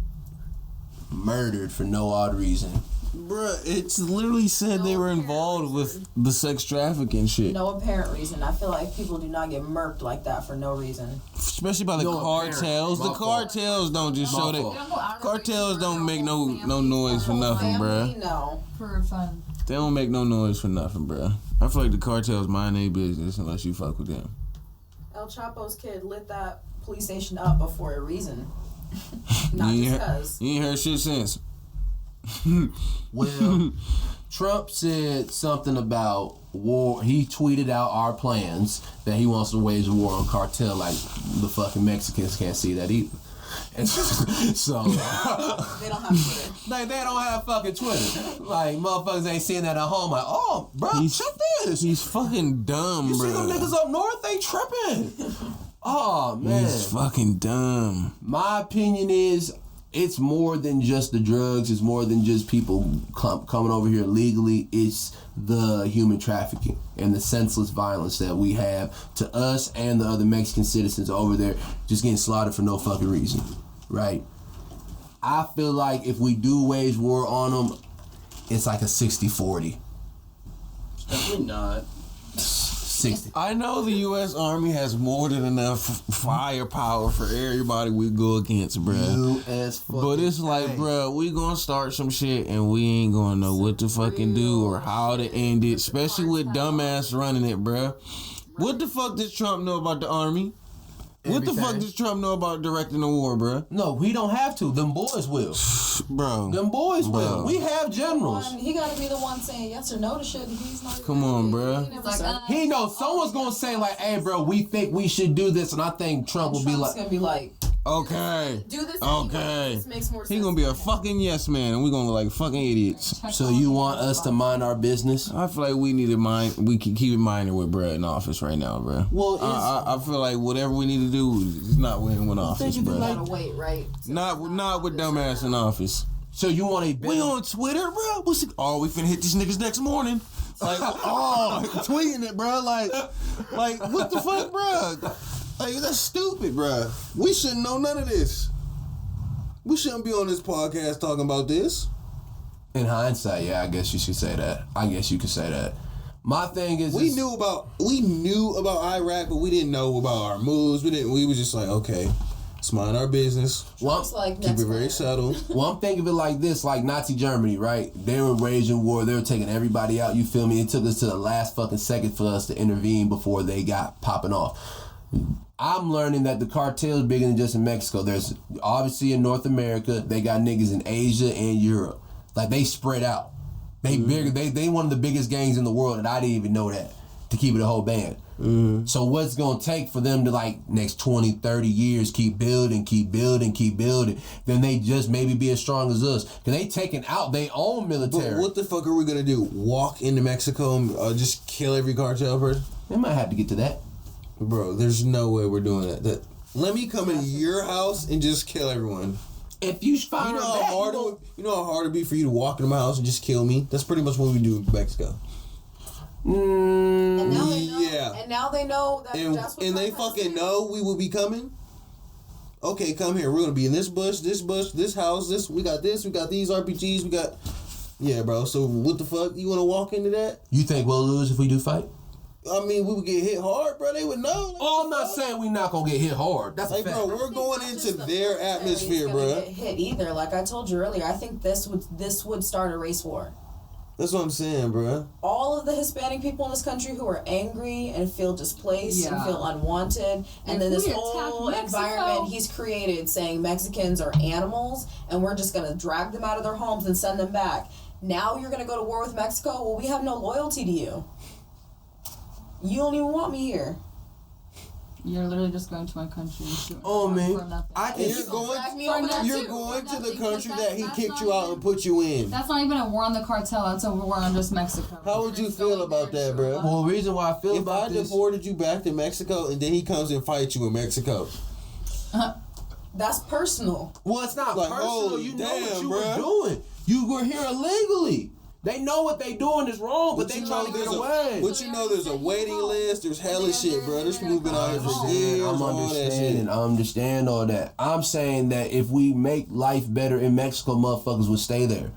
A: murdered for no odd reason.
B: Bruh, it's literally said they were involved with the sex trafficking shit.
E: No apparent reason. I feel like people do not get murked like that for no reason.
B: Especially by the cartels. The cartels don't just show that. Cartels don't make no noise for nothing, bruh.
E: No.
F: for fun.
B: They don't make no noise for nothing, bruh. I feel like the cartels mind their business unless you fuck with them.
E: El Chapo's kid lit that police station up for a reason. Not just because.
B: You ain't heard shit since.
A: Well, Trump said something about war. He tweeted out our plans that he wants to wage a war on cartel. Like the fucking Mexicans can't see that either. And so
E: they don't have Twitter.
A: Like they don't have fucking Twitter. Like motherfuckers ain't seeing that at home. Like, oh, bro, check this.
B: He's fucking dumb,
A: you
B: bro.
A: see them niggas up north? They tripping. Oh man,
B: he's fucking dumb.
A: My opinion is, it's more than just the drugs. It's more than just people coming over here illegally. It's the human trafficking and the senseless violence that we have to us and the other Mexican citizens over there just getting slaughtered for no fucking reason, right? I feel like if we do wage war on them, it's like a 60-40.
C: Definitely not.
A: 60.
B: I know the U.S. Army has more than enough firepower for everybody we go against, bruh. But it's like, bruh, we gonna start some shit and we ain't gonna know what to fucking do or how to end it, especially with dumbass running it, bruh. What the fuck does Trump know about the Army? What the fuck does Trump know about directing the war, bruh?
A: No, we don't have to. Them boys will.
B: Bro.
A: Them boys will. We have generals.
E: He gotta be the one saying yes or no to shit. He's not.
B: Come on, bruh.
A: He knows someone's gonna say like, "Hey, bro, we think we should do this," and I think Trump will be like,
E: gonna be like,
B: "Okay,
E: do this.
B: Okay."
E: This makes more sense.
B: He gonna be a fucking yes man, and we gonna look like fucking idiots.
A: So you want us to mind our business?
B: I feel like we need to mind. We can keep it minded with bruh in office right now, bruh.
A: Well,
B: I feel like whatever we need to do is not with him in office,
E: You
B: bruh.
E: gotta wait, right?
B: Not with dumbass in office.
A: So you want a
B: We on Twitter, bro? We finna hit these niggas next morning. Like, tweeting it, bro. Like, what the fuck, bro? Like, that's stupid, bro. We shouldn't know none of this. We shouldn't be on this podcast talking about this.
A: In hindsight, yeah, I guess you should say that. I guess you could say that. My thing is,
B: we knew about Iraq, but we didn't know about our moves. We was just like, okay. Let's mind our business. Keep it very subtle.
A: Well, I'm thinking of it like this, like Nazi Germany, right? They were waging war. They were taking everybody out. You feel me? It took us to the last fucking second for us to intervene before they got popping off. I'm learning that the cartel is bigger than just in Mexico. There's obviously in North America, they got niggas in Asia and Europe. Like they spread out. They bigger. They one of the biggest gangs in the world, and I didn't even know that. To keep it a whole band. So what's gonna take for them to like next 20, 30 years keep building, then they just maybe be as strong as us. Cause they taking out their own military.
B: But what the fuck are we gonna do? Walk into Mexico and just kill every cartel person?
A: They might have to get to that.
B: Bro, there's no way we're doing that. Let me come into your house and just kill everyone.
A: If you find
B: you know how hard it'd be for you to walk into my house and just kill me? That's pretty much what we do in Mexico.
E: And now they know,
B: yeah.
E: And now they know that.
B: And they fucking know we will be coming. Okay, come here. We're gonna be in this bush, this house. We got these RPGs. We got. Yeah, bro. So what the fuck? You want to walk into that?
A: You think we'll lose if we do fight?
B: I mean, we would get hit hard, bro. They would know. Like,
A: I'm not saying we're not gonna get hit hard. That's
B: like,
A: a fact.
B: bro, we're going into their atmosphere, bro.
E: Get hit either. Like I told you earlier, I think this would start a race war.
B: That's what I'm saying, bro.
E: All of the Hispanic people in this country who are angry and feel displaced and feel unwanted, and then this whole environment he's created saying Mexicans are animals and we're just gonna drag them out of their homes and send them back. Now you're gonna go to war with Mexico? Well, we have no loyalty to you. You don't even want me here.
F: You're literally just going to my country and shooting
A: man.
F: for nothing.
B: You're going to the country that he kicked you out and put you in.
F: That's not even a war on the cartel. That's a war on just Mexico.
B: How would you feel about that, bro?
A: Well, the reason why I feel
B: about this... If I deported you back to Mexico and then he comes and fights you in Mexico.
E: That's personal.
A: Well, it's not
B: like,
A: personal. You know what you were
B: bruh.
A: doing. You were here illegally. They know what they doing is wrong, but they trying to get away.
B: But you know, there's a waiting list. There's hella shit, bro. There's people been out here for years.
A: I understand all that. I'm saying that if we make life better in Mexico, motherfuckers would stay there.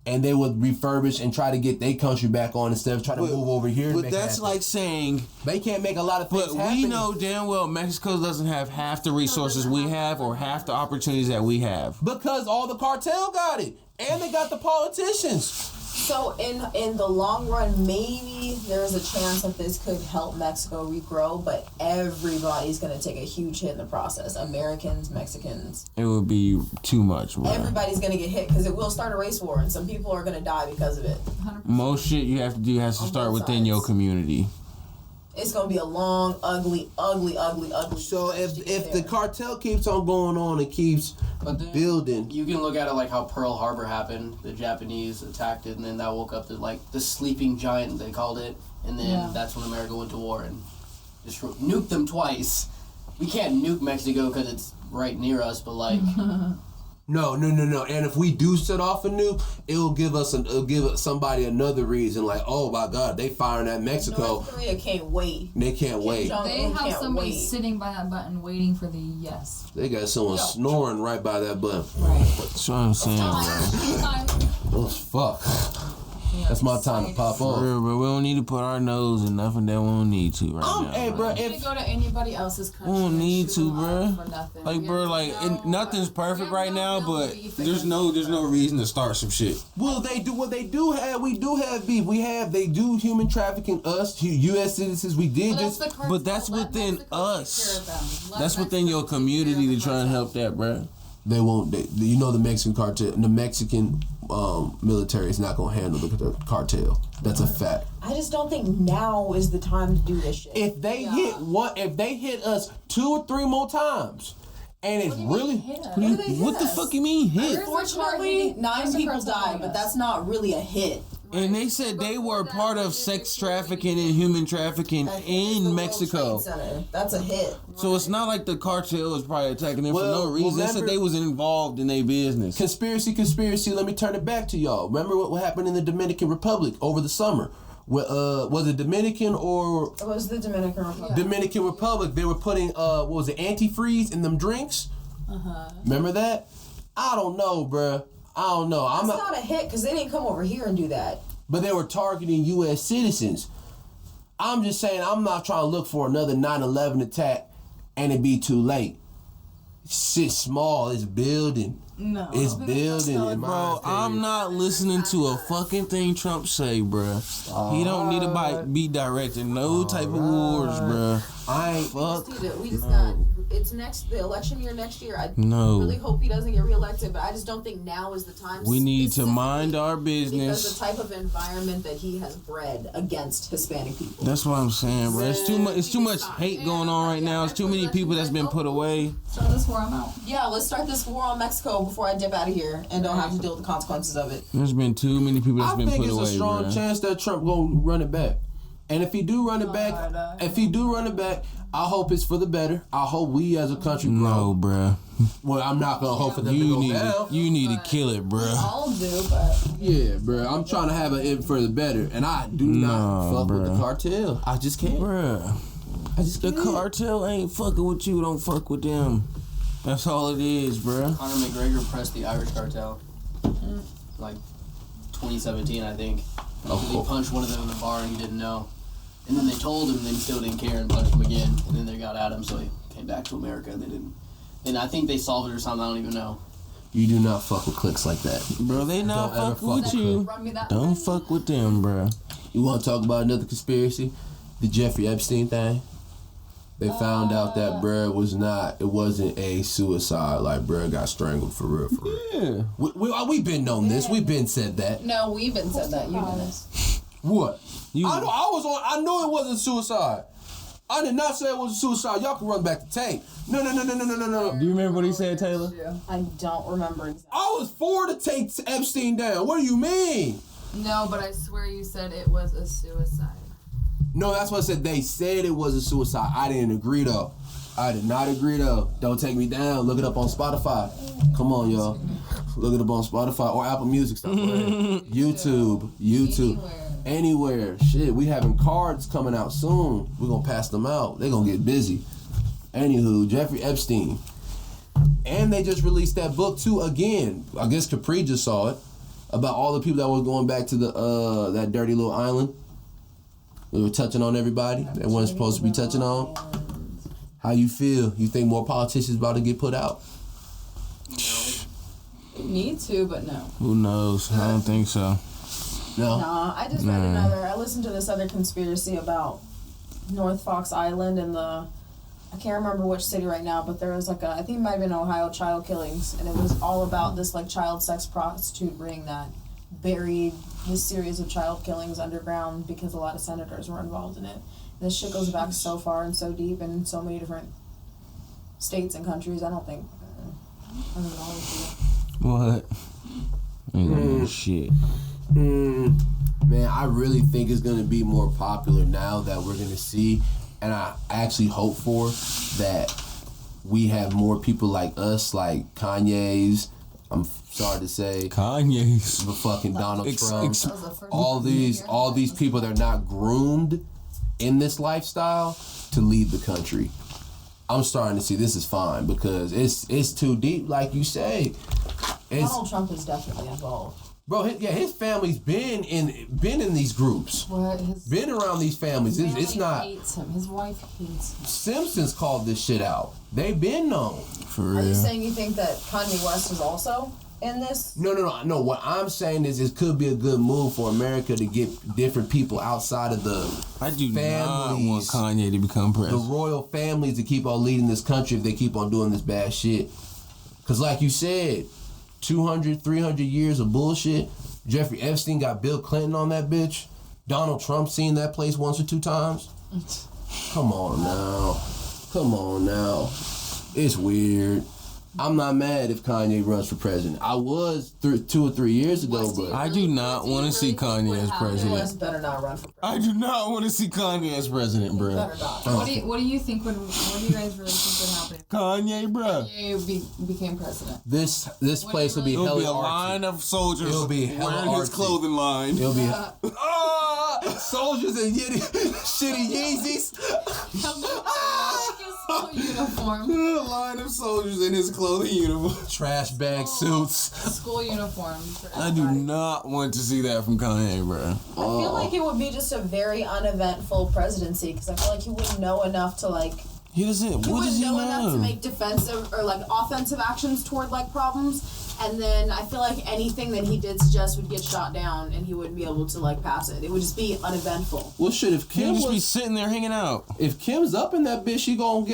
A: And they would refurbish and try to get their country back on instead of trying to move over here.
B: But that's like saying
A: they can't make a lot of things happen.
B: We know damn well Mexico doesn't have half the resources we have or half the opportunities that we have.
A: Because all the cartel got it. And they got the politicians.
E: So in the long run, maybe there's a chance that this could help Mexico regrow, but everybody's going to take a huge hit in the process. Americans, Mexicans.
B: It would be too much, bro.
E: Everybody's going to get hit because it will start a race war, and some people are going to die because of it.
F: 100%.
B: Most shit you have to do has to start within your community.
E: It's going to be a long, ugly.
A: So if the cartel keeps on going on and keeps building.
C: You can look at it like how Pearl Harbor happened. The Japanese attacked it, and then that woke up the sleeping giant, they called it. And then that's when America went to war and just nuked them twice. We can't nuke Mexico because it's right near us, but like...
A: No. And if we do set off a nuke, it'll give somebody another reason. Like, oh my God, they firing at Mexico.
E: North Korea can't wait.
A: They can't wait.
F: They have somebody sitting by that button waiting for the yes.
A: They got someone snoring right by that button.
F: Right.
B: That's what I'm saying, bro.
A: Oh fuck. Yeah, that's my time to pop off.
B: For real, bro. We don't need to put our nose in nothing that we don't need to now.
A: Hey, bro,
F: if go to anybody else's country,
B: we don't need to,
F: bro.
B: Like, bro, like nothing's perfect right now, but there's no reason to start some shit.
A: Well, they do what they do have. We do have beef. They do human trafficking us, U.S. citizens. We did
B: but that's within us. That's within your community to try and help that, bro.
A: They won't. You know, the Mexican cartel, the Mexican military is not gonna handle the cartel. That's a fact.
E: I just don't think now is the time to do this shit.
A: If they hit us 2 or 3 more times, and it's really
B: what the fuck you mean hit?
E: Unfortunately, 9 people died, but that's not really a hit.
B: And they said they were part of sex trafficking and human trafficking in Mexico.
E: That's a hit.
B: So it's not like the cartel was probably attacking them for no reason. They said they was involved in their business.
A: Conspiracy. Let me turn it back to y'all. Remember what happened in the Dominican Republic over the summer? Was it Dominican or...
E: It was the Dominican Republic.
A: Dominican Republic. They were putting, antifreeze in them drinks? Uh-huh. Remember that? I don't know, bruh. I don't know.
E: That's not a hit because they didn't come over here and do that.
A: But they were targeting U.S. citizens. I'm just saying I'm not trying to look for another 9/11 attack and it be too late. Shit's small. It's building.
F: No.
A: It's building.
B: Bro, I'm not listeing to a fucking thing Trump say, bro. He don't need to be directing no type of wars, bro.
E: It's the election year next year. I
B: No.
E: really hope he doesn't get reelected, but I just don't think now is the time.
B: We need to mind our business.
E: Because the type of environment that he has bred against Hispanic people.
B: That's what I'm saying, bro. It's too much hate going on right now. It's too many people that's been put away.
F: Start this war, I'm out.
E: Yeah, let's start this war on Mexico before I dip out of here and don't have to deal with the consequences of it.
B: There's been too many people that's been put away,
A: I think it's a strong chance that Trump gonna run it back. And if he do run it back, I hope it's for the better. I hope we as a country grow.
B: No, bruh.
A: Well, I'm not going to hope for them to go down.
B: You need to kill it, bruh.
E: We all do, but...
A: Yeah, bruh. I'm trying to have it for the better. And I do not fuck with the cartel. I just can't.
B: Bruh. The cartel ain't fucking with you. Don't fuck with them. That's all it is, bruh.
C: Conor McGregor pressed the Irish cartel. Like 2017, I think. He punched one of them in the bar and he didn't know. And then they told him and then he still didn't care and punched him again. And then they got at him, so he came back to America and they didn't. And I think they solved it or something, I don't even know.
A: You do not fuck with cliques like that.
B: Bro, they not fucking with you. Don't fuck with them, bro.
A: You want to talk about another conspiracy? The Jeffrey Epstein thing? They found out that bruh it wasn't a suicide. Like, bruh got strangled for real.
B: Yeah.
A: We've been known this. We've been said that.
E: No, we've been said that. You know this.
A: What? I knew it wasn't suicide. I did not say it was a suicide. Y'all can run back the tape. No.
B: Do you remember what he said, Taylor?
E: I don't remember exactly.
A: I was for to take Epstein down. What do you mean?
F: No, but I swear you said it was a suicide.
A: No, that's what I said. They said it was a suicide. I didn't agree, though. I did not agree, though. Don't take me down. Look it up on Spotify. Come on, y'all. Look it up on Spotify or Apple Music. Stop playing. YouTube. Anywhere. Shit, we having cards coming out soon. We're gonna pass them out. They're gonna get busy. Anywho, Jeffrey Epstein. And they just released that book too again. I guess Capri just saw it. About all the people that was going back to the that dirty little island. They were touching on everybody they weren't supposed to be touching on. How you feel? You think more politicians about to get put out?
F: Need to, but no.
B: Who knows? I don't think so.
A: No.
E: I just read I listened to this other conspiracy about North Fox Island and I can't remember which city right now, but there was like I think it might have been Ohio child killings, and it was all about this like child sex prostitute ring that buried this series of child killings underground because a lot of senators were involved in it. And this shit goes back so far and so deep in so many different states and countries. I don't think
B: What? Ain't gonna do shit.
A: Man, I really think it's gonna be more popular now that we're gonna see, and I actually hope for that we have more people like us, like Kanye's. I'm sorry to say,
B: Kanye's.
A: the fucking Donald Trump. All these people that are not groomed in this lifestyle to lead the country. I'm starting to see this is fine because it's too deep, like you say.
E: Donald Trump is definitely involved.
A: Bro, his family's been in these groups.
F: What?
A: Been around these families. It's not.
F: Hates him. His wife hates him.
A: Simpsons called this shit out. They've been known.
B: For real.
E: Are you saying you think that Kanye West is also in this?
A: No. What I'm saying is it could be a good move for America to get different people outside of the
B: I do not
A: families,
B: want Kanye to become
A: the
B: president.
A: royal families to keep on leading this country if they keep on doing this bad shit. Because like you said, 200, 300 years of bullshit. Jeffrey Epstein got Bill Clinton on that bitch. Donald Trump seen that place once or two times. Come on now. It's weird. I'm not mad if Kanye runs for president. I was 2 or 3 years ago, but
B: I do not want to see Kanye as president.
E: West better not run for president.
B: I do not want to see Kanye as president, bro.
E: Better not.
F: What do you think would? What do you guys really think would happen?
B: Kanye, bro.
F: Kanye became president.
A: this place will be
B: It'll
A: hella
B: be a
A: artsy.
B: line of soldiers
A: It'll be hella
B: wearing his
A: artsy.
B: clothing line.
A: It'll be soldiers in shitty Yeezys.
F: Uniform.
B: A line of soldiers in his clothing uniform.
A: Trash bag suits.
F: School uniform.
B: I do not want to see that from Kanye, bro.
E: I feel like it would be just a very uneventful presidency because I feel like he wouldn't know enough to like.
B: He doesn't.
E: He
B: What does
E: wouldn't
B: he
E: know enough to
B: know?
E: make defensive or like offensive actions toward like problems. And then I feel like anything that he did suggest would get shot down, and he wouldn't be able to like pass it. It would just be uneventful.
A: Well, shit. If
B: He'll
A: Kim
B: just be
A: was,
B: sitting there hanging out.
A: if Kim's up in that bitch, she gonna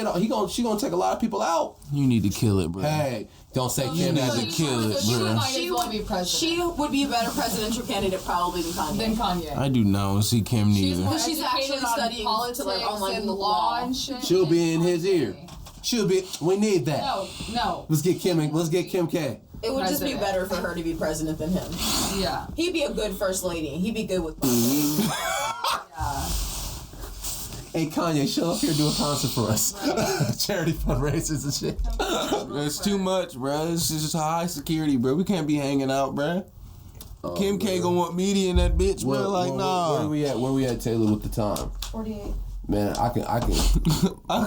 A: take a lot of people out.
B: You need to kill it, bro.
A: Hey, don't say
B: You
A: Kim
B: need
A: as
B: to
A: a
B: kill it,
F: She
B: bro.
F: might as well be president.
E: She would be a better presidential candidate probably than Kanye.
F: Than Kanye.
B: I do not want to see Kim neither.
F: more
E: She's actually
F: educated on
E: studying
F: politics
E: to, like, on, like,
F: and
E: law.
F: law and shit.
A: She'll be in his ear. We need that.
F: No.
A: Let's get Kim K.
E: It would just be
F: President.
E: better for her to be president than him.
F: Yeah.
E: He'd be a good first lady. He'd be good with.
A: Hey Kanye, show up here and do a concert for us. Charity fundraisers and shit.
B: That's too much, bro. It's just high security, bro. We can't be hanging out, bro. Kim K gonna want media in that bitch, bro. Nah.
A: Where we at, Taylor, with the time?
E: 48.
A: Man, I can.
B: I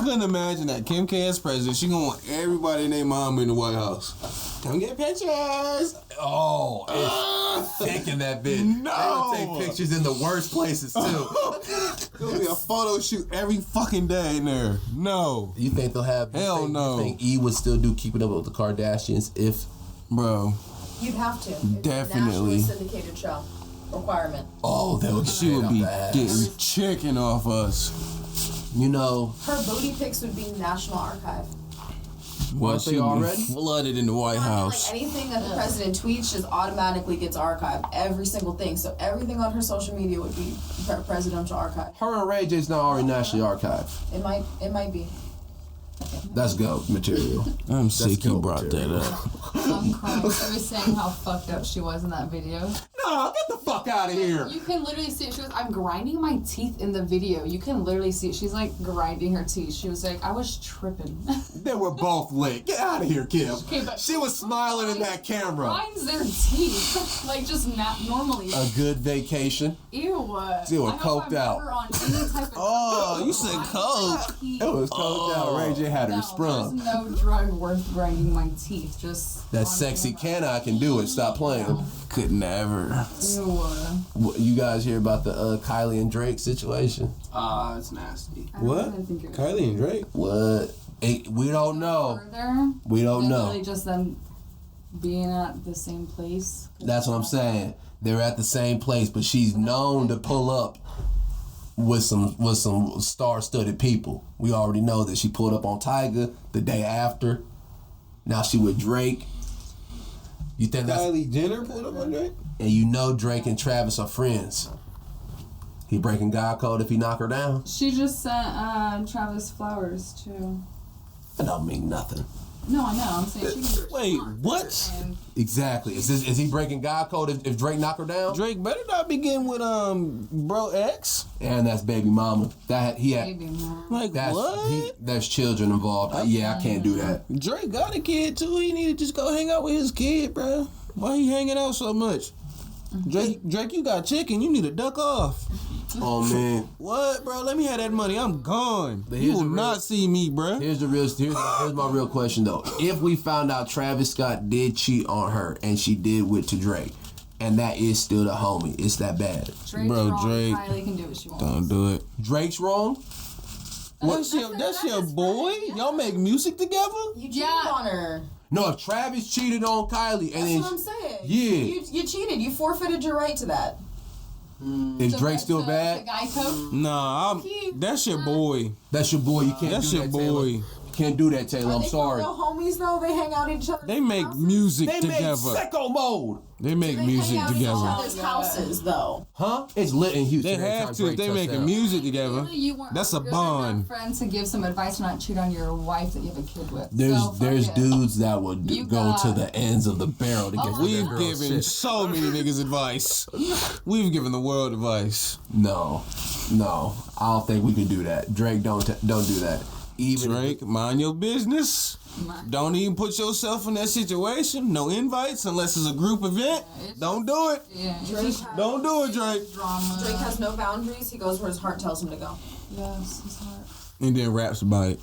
B: couldn't imagine that. Kim K as president, she gonna want everybody and their mom in the White House. Come get pictures.
A: Oh, it's thick in that bitch.
B: No.
A: They gonna take pictures in the worst places too.
B: There'll be a photo shoot every fucking day in there. No.
A: You think they'll have?
B: Hell no.
A: You think E would still do Keeping Up with the Kardashians if?
B: Bro.
E: You'd have to. It's
B: Definitely.
E: a nationally syndicated show. Requirement.
A: Oh, they would.
B: She would be getting chicken off us.
A: You know.
E: Her booty pics would be National Archive.
B: Well,
A: Weren't they
B: she would be
A: already?
B: flooded in the White House.
E: Like anything that the president tweets just automatically gets archived. Every single thing. So everything on her social media would be presidential archive.
A: Her and Ray J's not already nationally archived.
E: It might be.
A: That's GOAT material.
B: I'm sick you
A: GOAT
B: brought
A: material.
B: that up.
F: I'm crying. She was saying how fucked up she was in that video.
A: No, No, get the fuck out of here.
F: You can literally see it. She goes, I'm grinding my teeth in the video. You can literally see it. She's like grinding her teeth. She was like, I was tripping.
A: They were both lit. Get out of here, Kim.
F: Okay, but
A: She was smiling in that camera.
F: Grinds their teeth. Like just not normally.
A: A good vacation.
F: Ew.
A: They were
F: I hope
A: coked
F: I'm
A: out.
F: never on any type of
B: Oh, you said coke.
A: It was coked out. Ray J had her sprung.
F: There's no drug worth grinding my teeth. Just
A: That
F: on
A: sexy
F: camera.
A: can I can do it. Stop playing.
B: Could never.
F: Ew.
A: What, you guys hear about the Kylie and Drake situation?
C: It's nasty.
F: I don't
D: What?
F: even think it-
D: Kylie and Drake.
A: What? We don't know.
F: Further,
A: We don't
F: it's
A: know.
F: literally just them being at the same place.
A: That's what I'm saying. They're at the same place, but she's known to pull up with some star-studded people. We already know that she pulled up on Tyga the day after. Now she with Drake. You think that's...
D: Kylie Jenner pulled up on Drake.
A: And you know Drake and Travis are friends. He breaking God code if he knock her down.
F: She just sent Travis flowers too.
A: That don't mean nothing.
F: No, I know. I'm saying she can
B: Wait, what?
F: And
A: Exactly. Is he breaking God code if Drake knock her down?
B: Drake better not be getting with bro X.
A: And that's baby mama. That he had.
F: baby mom.
B: Like
A: That's
B: what?
A: there's children involved. Yeah, I can't do that.
B: Drake got a kid too. He need to just go hang out with his kid, bro. Why he hanging out so much? Drake, you got chicken. You need to duck off.
A: Oh man.
B: What, bro? Let me have that money. I'm gone.
A: But
B: You
A: here's
B: will
A: the real-
B: not see me, bro.
A: Here's my real question though. If we found out Travis Scott did cheat on her and she did with to Drake, and that is still the homie, it's that bad.
F: Drake's
B: Bro,
F: wrong.
B: Drake,
F: Kylie can do what she wants.
B: Don't do it.
A: Drake's wrong.
B: That's your boy. Y'all make music together.
E: You cheated
F: Yeah.
E: on her.
A: No, if Travis cheated on Kylie and
E: That's
A: then
E: what I'm saying.
A: Yeah.
E: You cheated. You forfeited your right to that.
A: if Drake's still
F: The
A: bad,
F: guy code.
B: Nah, that's your boy.
A: that's your boy. You can't
B: That's
A: do
B: your
A: that,
B: boy.
A: Taylor. You can't do that, Taylor. I'm
E: They
A: sorry.
E: real homies though. They hang out at each other.
B: They make music
A: They made
B: together.
A: sicko mode.
B: They make
E: They
B: music
E: hang out at each
B: together.
E: other's houses though.
A: Huh? It's lit in Houston.
B: They
A: every
B: have
A: time
B: to if
A: Drake
B: they making
A: touchdown.
B: music together.
F: You weren't
B: That's a
F: good
B: bond.
F: enough friend to give some advice to not cheat on your wife that you have a kid with.
A: There's
F: So, fuck
A: there's
F: it.
A: dudes that would
F: You
A: go
F: got-
A: to the ends of the barrel to get rid of
B: We've
A: their girl's
B: given
A: shit.
B: so many niggas advice. We've given the world advice.
A: No, I don't think we can do that. Drake, don't do that. Even
B: Drake, mind your business. Don't even put yourself in that situation. No invites unless it's a group event. Don't do it.
F: Yeah.
E: Drake,
B: Don't do it, Drake.
F: Drama.
E: Drake has no boundaries. He goes where his heart tells him to go.
F: Yes, his heart.
B: And then raps about it.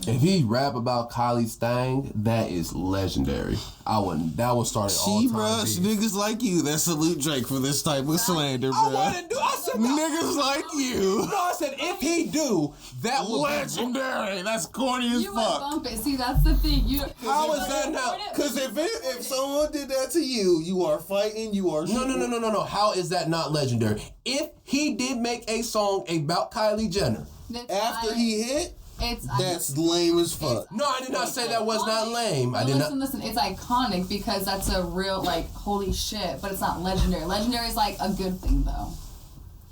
A: if he rap about Kylie's thing, that is legendary. That would start all
B: See,
A: time.
B: bruh,
A: beef.
B: niggas like you that salute Drake for this type of slander, bruh.
A: I said
B: Niggas like you.
A: No, I said if he do, that would be
B: Legendary. That's corny as
F: You would
B: fuck.
F: bump it. See, that's the thing. You.
A: How is that not?
D: Because if someone did that to you, you are fighting. You are
A: No. How is that not legendary? If he did make a song about Kylie Jenner,
D: After he hit,
F: It's
D: that's lame as fuck.
A: no, I did not say that was not lame. I
F: No,
A: did not.
F: listen. It's iconic because that's a real holy shit. But it's not legendary. Legendary is like a good thing though.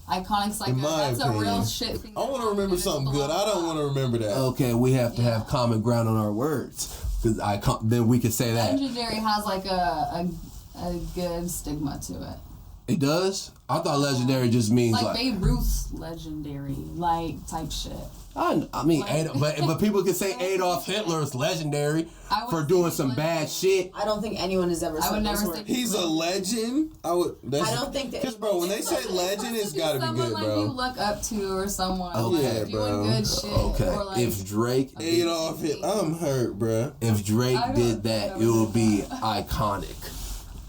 F: Iconic's like
D: In my
F: that's a real
D: opinion,
F: shit thing.
D: I want to remember something good. I don't want to remember that.
A: Okay, we have to have common ground on our words because then we can say that.
F: Legendary has like a good stigma to it.
A: It does. I thought legendary just means
F: Like
A: like
F: Babe Ruth's legendary, type shit.
A: I mean, but people can say Adolf Hitler's legendary
F: I would
A: for
F: say
A: doing
F: he's
A: some bad
F: legendary.
A: shit.
E: I don't think anyone has ever
F: I
E: said
F: would
E: those
F: never
E: words.
F: say
D: He's a legend. I don't think that. Because bro, when they say legend, it's got to be
F: someone
D: good,
F: like you
D: bro.
F: look up to or someone
A: Okay,
F: like
D: bro.
F: doing good shit.
A: Okay,
F: Or like,
A: if Drake
D: Adolf Hitler. I'm hurt, bro.
A: if Drake
F: I don't
A: did that, it would be iconic.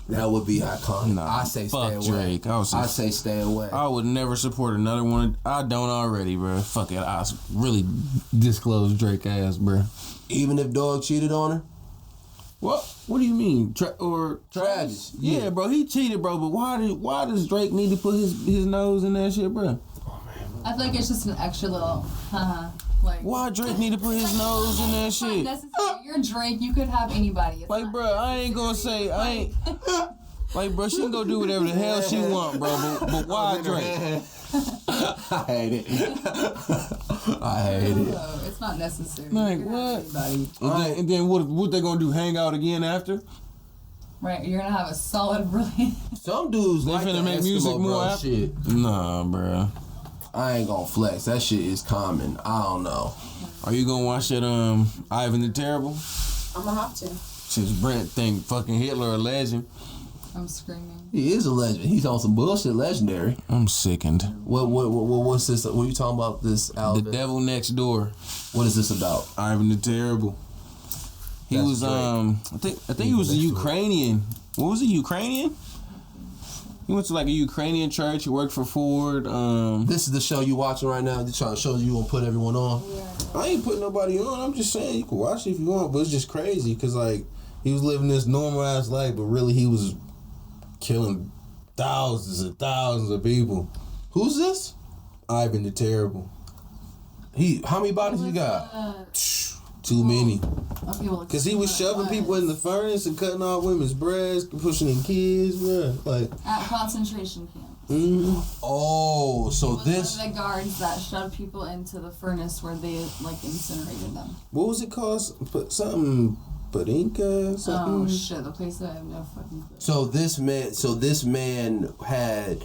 A: That would be iconic.
B: Nah,
A: I say
B: fuck
A: stay away.
B: Drake.
A: I say stay away.
B: I would never support another one. I don't already, bro. Fuck it. I really disclose Drake ass, bro.
A: Even if Dog cheated on her.
B: What do you mean?
A: Travis?
B: Yeah, bro. He cheated, bro. But why does Drake need to put his nose in that shit, bro?
F: I feel like it's just an extra little, like.
B: Why Drake need to put his nose in that
F: It's not
B: shit?
F: necessary. You're Drake. You could have anybody. It's
B: Like,
F: not
B: bro, I ain't gonna say I ain't. Like, bro, she can go do whatever the hell she want, bro. But why Drake?
A: I hate it. I hate it.
F: No, it's not necessary.
B: Like,
F: You could have
B: what?
F: anybody.
B: And then what they gonna do? Hang out again after?
F: Right, you're gonna have a solid, brilliant.
A: Some dudes
B: They
A: like
B: finna
A: that
B: make
A: Eskimo
B: music more
A: bro
B: after-
A: shit.
B: Nah, bro.
A: I ain't gonna flex. That shit is common. I don't know.
B: Are you gonna watch that Ivan the Terrible?
E: I'm gonna have to.
B: Since Brent think fucking Hitler a legend.
F: I'm screaming.
A: He is a legend. He's on some bullshit legendary.
B: I'm sickened.
A: What's this? What are you talking about? This album?
B: The Devil Next Door.
A: What is this about?
B: Ivan the Terrible. He
A: That's
B: was
A: Drake.
B: I think he was a Ukrainian. What was he, Ukrainian? He went to like a Ukrainian church. He worked for Ford.
A: This is the show you watching right now. They're trying to show you gonna put everyone on.
B: I ain't putting nobody on. I'm just saying you can watch it if you want, but it's just crazy because like he was living this normal ass life, but really he was killing thousands and thousands of people.
A: Who's this?
B: Ivan the Terrible.
A: How many bodies he got?
B: Too many.
F: Okay, well,
B: Cause he was shoving people in the furnace and cutting off women's breasts, pushing in kids, bro. Like
F: at concentration camps.
A: Oh, so
F: He was
A: this.
F: one of the guards that shoved people into the furnace where they like incinerated them.
B: what was it called? Something Parinka, something.
F: Oh shit, the place that I have no fucking clue.
A: So this man had.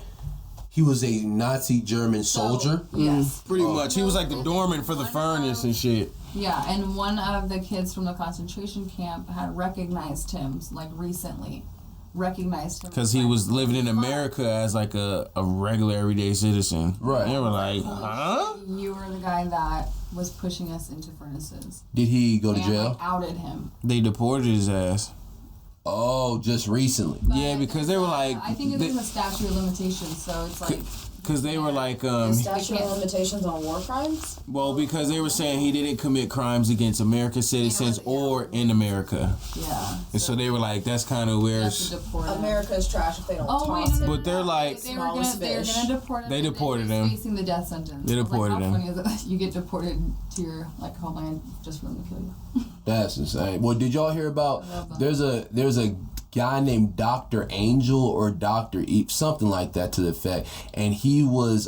A: He was a Nazi German soldier.
F: Yes.
B: Pretty much. He was like the doorman for the furnace and shit.
F: Yeah, and one of the kids from the concentration camp had recognized him, like recently. Recognized him.
B: Because he was living in America as like a regular everyday citizen.
A: Right.
B: They were like, huh?
F: You were the guy that was pushing us into furnaces.
A: Did he go to
F: And
A: jail?
F: like, outed him.
B: They deported his ass.
A: Oh, just recently.
B: Yeah, because they were like,
F: I think it's a statute of limitations, so it's like.
B: because they were like,
E: Statute of limitations on war crimes?
B: well, because they were saying he didn't commit crimes against American citizens or in America.
F: Yeah.
B: And so they were like, that's kind of weird.
F: That's to deport him.
E: America's trash if they don't
F: Oh wait,
E: toss
F: no,
E: it.
F: no,
B: But they're like-
F: they were gonna deport him.
B: They
F: and
B: deported
F: he was
B: him.
F: Facing the death sentence.
B: They
F: I was
B: deported
F: like,
B: him.
F: How funny is it that you get deported to your like homeland just for them to kill you?
A: That's insane. Well, did y'all hear about?
F: I love that.
A: There's a guy named Dr. Angel or Dr. E, something like that to the effect, and he was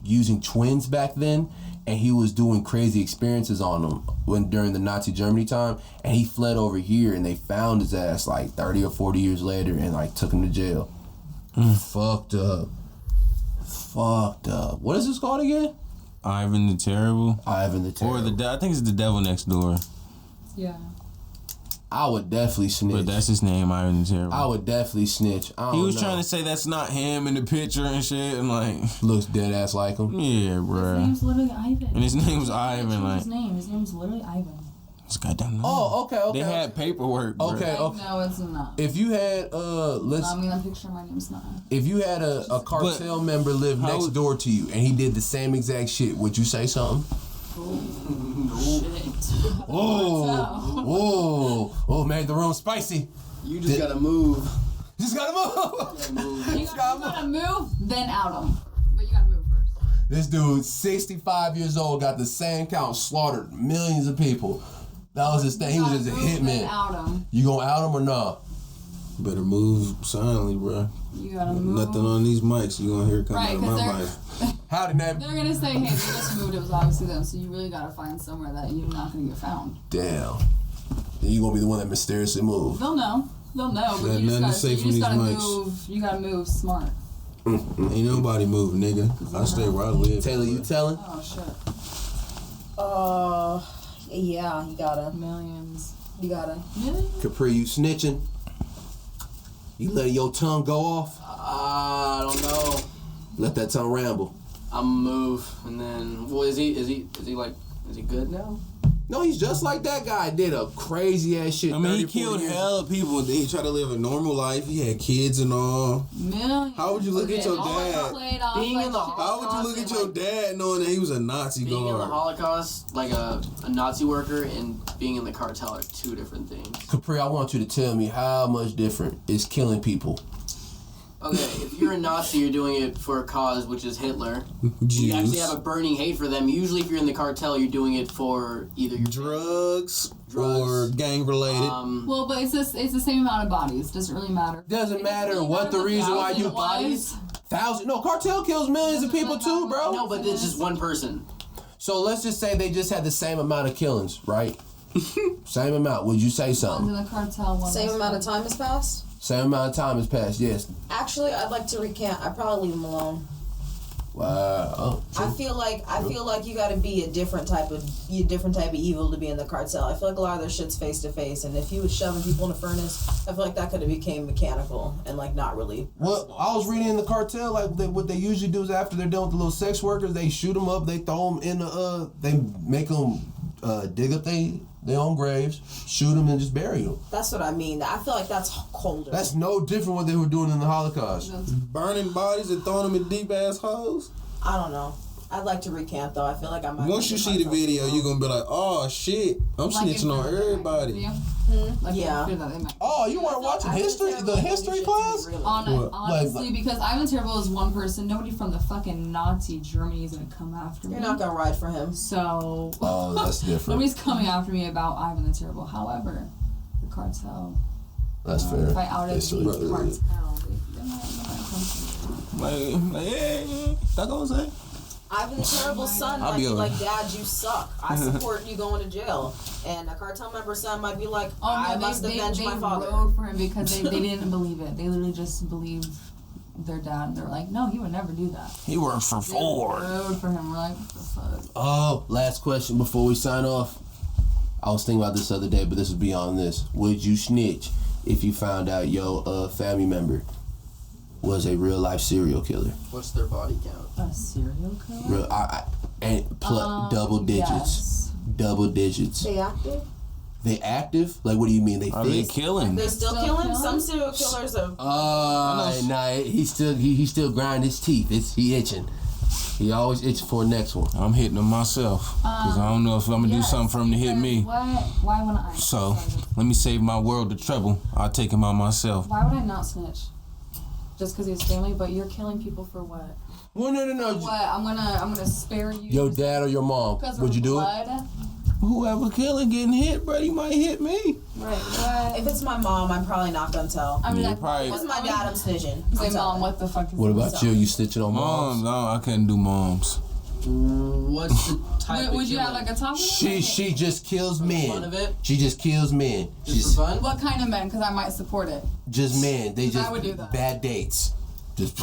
A: using twins back then, and he was doing crazy experiences on them during the Nazi Germany time, and he fled over here, and they found his ass like 30 or 40 years later, and like took him to jail. Fucked up. What is this called again?
B: Ivan the Terrible.
A: Ivan the Terrible.
B: Or I think it's the Devil Next Door.
F: Yeah.
A: I would definitely snitch.
B: But that's his name, Ivan the Terrible.
A: I would definitely snitch. I don't
B: He was
A: know.
B: trying to say that's not him in the picture and shit, and like,
A: Looks dead ass like him.
B: yeah,
F: His
B: bruh.
F: name's literally Ivan.
B: And his name's Ivan, like,
F: His name's literally Ivan.
B: this guy don't know.
A: Oh, okay.
B: They had paperwork, bruh.
A: Okay.
F: Like, no, it's not.
A: If you had
F: I mean, I'm picture my name's not.
A: if you had a cartel member live
B: how-
A: next door to you and he did the same exact shit, would you say something?
F: Shit.
A: Oh, made the room spicy.
C: You just gotta move.
A: Just gotta move.
F: You gotta move, then out him. But you gotta move first.
A: This dude, 65 years old, got the same count, slaughtered millions of people. That was his thing. He was just a
F: Then
A: hitman.
F: out him.
A: You gonna out him or not?
B: Better move silently, bruh.
F: You gotta move.
B: Nothing on these mics. You gonna hear come
F: Right,
B: out of
F: 'cause
B: my
F: they're-
B: mic.
A: Howdy, neighbor.
F: They're gonna say, hey, they just moved. It was obviously them. So you really gotta find somewhere that you're not gonna get found.
A: Damn. Then you gonna be the one that mysteriously moved.
F: They'll know. But
B: Got
F: you
B: nothing to
F: just
B: say
F: gotta,
B: from
F: you just
B: these
F: gotta
B: mics.
F: move. You gotta move smart.
B: Ain't nobody moving, nigga. I stay where I live.
A: Taylor, you telling?
F: Oh shit.
E: Yeah, you gotta.
F: Millions.
E: You gotta.
F: Millions?
A: Capri, you snitching? You letting your tongue go off?
C: I don't know.
A: Let that tongue ramble.
C: I'm move, and then well, is he good now?
A: No, he's just like that guy. Did a crazy ass shit.
B: I mean, he
A: 30, 40
B: killed
A: years.
B: hella people. Then he tried to live a normal life. He had kids and all.
F: Millions.
B: How would you look at your
F: Always
B: dad?
F: played off
C: Being
F: like
C: in the
F: shit
B: How would you look at your dad knowing that he was a Nazi
C: Being in the
B: guard?
C: Holocaust, like a Nazi worker, and being in the cartel are two different things.
A: Capri, I want you to tell me how much different is killing people.
C: Okay, if you're a Nazi, you're doing it for a cause, which is Hitler. You actually
B: Jews,
C: have a burning hate for them. Usually, if you're in the cartel, you're doing it for either your
B: drugs,
C: Drugs.
B: or gang related.
F: Well, but it's the same amount of bodies. Doesn't really matter.
A: Doesn't
F: It
A: matter
F: really
A: what the
F: matters
A: reason why you
F: bodies.
A: No, cartel kills millions of people too, bro.
C: no, but it's just one person.
A: So let's just say they just had the same amount of killings, right? Same amount. Would you say
F: One's
A: something?
F: in the cartel. One
E: Same
F: is
E: amount of
F: for-
E: time has passed?
A: Same amount of time has passed. Yes.
E: Actually, I'd like to recant. I'd probably leave him alone.
A: Wow. Oh,
E: I feel like you got to be a different type of evil to be in the cartel. I feel like a lot of their shit's face to face, and if he was shoving people in a furnace, I feel like that could have became mechanical and like not really.
A: Well, I was reading in the cartel, like what they usually do is after they're done with the little sex workers, they shoot them up, they throw them in the they make them dig up their own graves, shoot them, and just bury them.
E: That's what I mean. I feel like that's colder.
A: That's no different what they were doing in the Holocaust.
B: Burning bodies and throwing them in deep ass holes.
E: I don't know. I'd like to recant though. I feel like I might.
B: Once you see the video, you're gonna be like, oh shit, I'm
F: Like
B: snitching on everybody.
F: Like
E: Yeah.
A: Oh, you weren't watching the history class?
F: Honestly, because Ivan Terrible is one person. Nobody from the fucking Nazi Germany is gonna come after me.
E: You're not gonna ride for him.
F: So.
A: Oh, that's different.
F: Nobody's coming after me about Ivan the Terrible. However, the cartel.
A: That's fair.
F: If I outed
A: It's
F: the
A: really-
F: cartel, they might come to me.
B: Like, hey, that gonna say?
E: Ivan the Terrible's son
B: I'll
E: might
B: be
E: be
B: over.
E: like, Dad, you suck. I support you going to jail. And a cartel member's son might be like, I must avenge my father.
F: They rode for him because they didn't believe it. They literally just believed their dad. They were like, no, he would never do that.
B: He worked for
F: They
B: Ford.
F: rode for him. We're like, what the fuck?
A: Oh, last question before we sign off. I was thinking about this the other day, but this is beyond this. Would you snitch if you found out your family member was a real life serial killer?
C: What's their body count?
F: A serial killer?
A: Real, and double digits.
F: Yes.
A: Double digits.
E: They active?
A: They active? Like, what do you mean? They
B: Are they
A: fit?
B: killing?
E: They're still killing? Some serial killers are.
A: Nah, he still grind his teeth. He itching. He always itching for the next one.
B: I'm hitting him myself because I don't know if I'm gonna do something for him to hit me.
F: What? Why wouldn't I?
B: So let me save my world the trouble. I'll take him out myself.
F: Why would I not snitch? Just because he's family, but you're killing people for what?
A: Well, no.
F: What? I'm gonna spare you.
A: Your dad or your mom?
F: Because
A: Would
F: of
A: you do
F: blood?
A: it?
B: Whoever killing getting hit, bro, he might hit me.
F: Right. What?
E: If it's my mom, I'm probably not gonna tell.
F: I mean,
B: Yeah,
F: like,
B: probably-
E: If it's my dad, I'm snitching.
F: Say,
E: I'm
F: Mom,
E: telling.
F: what the fuck is
A: What
F: this?
A: about you? You snitching on
B: Moms,
A: moms?
B: no, I couldn't do moms.
C: What's the type
F: Would
C: of
F: you have
C: killing?
F: like a top?
A: She just kills men.
C: fun of it?
A: She just kills men.
C: Just for fun?
F: What kind of men? Because I might support it.
A: Just men. They just
F: I would do that.
A: bad dates. Just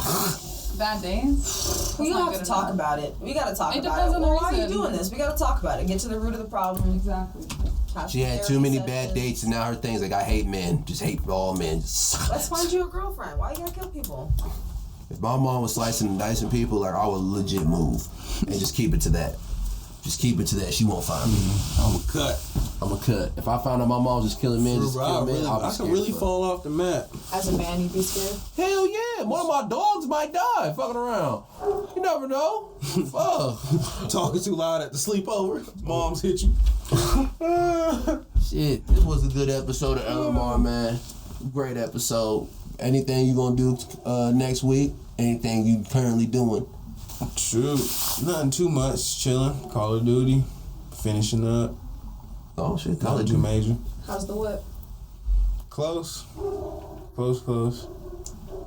F: Bad days.
E: We have to talk about it. We gotta talk
F: It
E: about
F: depends
E: it.
F: on the
E: Well, why are you
F: reason.
E: doing this? We gotta talk about it. Get to the root of the problem.
F: Exactly.
E: Have
A: she had
E: therapy
A: too many
E: sessions.
A: bad dates, and now her thing's like I hate men. Just hate all men.
E: Let's find you a girlfriend. Why you gotta kill people?
A: If my mom was slicing and dicing people, like I would legit move and just keep it to that. Just keep it to that. She won't find me.
B: I'm a cut.
A: I'm a cut. If I found out my mom was just killing men, just killing men, I'll be
B: I
A: scared.
B: could really fall off the map.
E: As a man, you'd be scared.
A: Hell yeah! One of my dogs might die fucking around. You never know. Fuck.
B: Talking too loud at the sleepover. Moms hit you.
A: Shit, this was a good episode of LMR, man. Great episode. Anything you gonna do next week? Anything you currently doing?
B: Shoot, nothing too much. Chilling. Call of Duty. Finishing up.
A: Oh shit,
B: College major.
E: How's the whip?
B: Close. Close.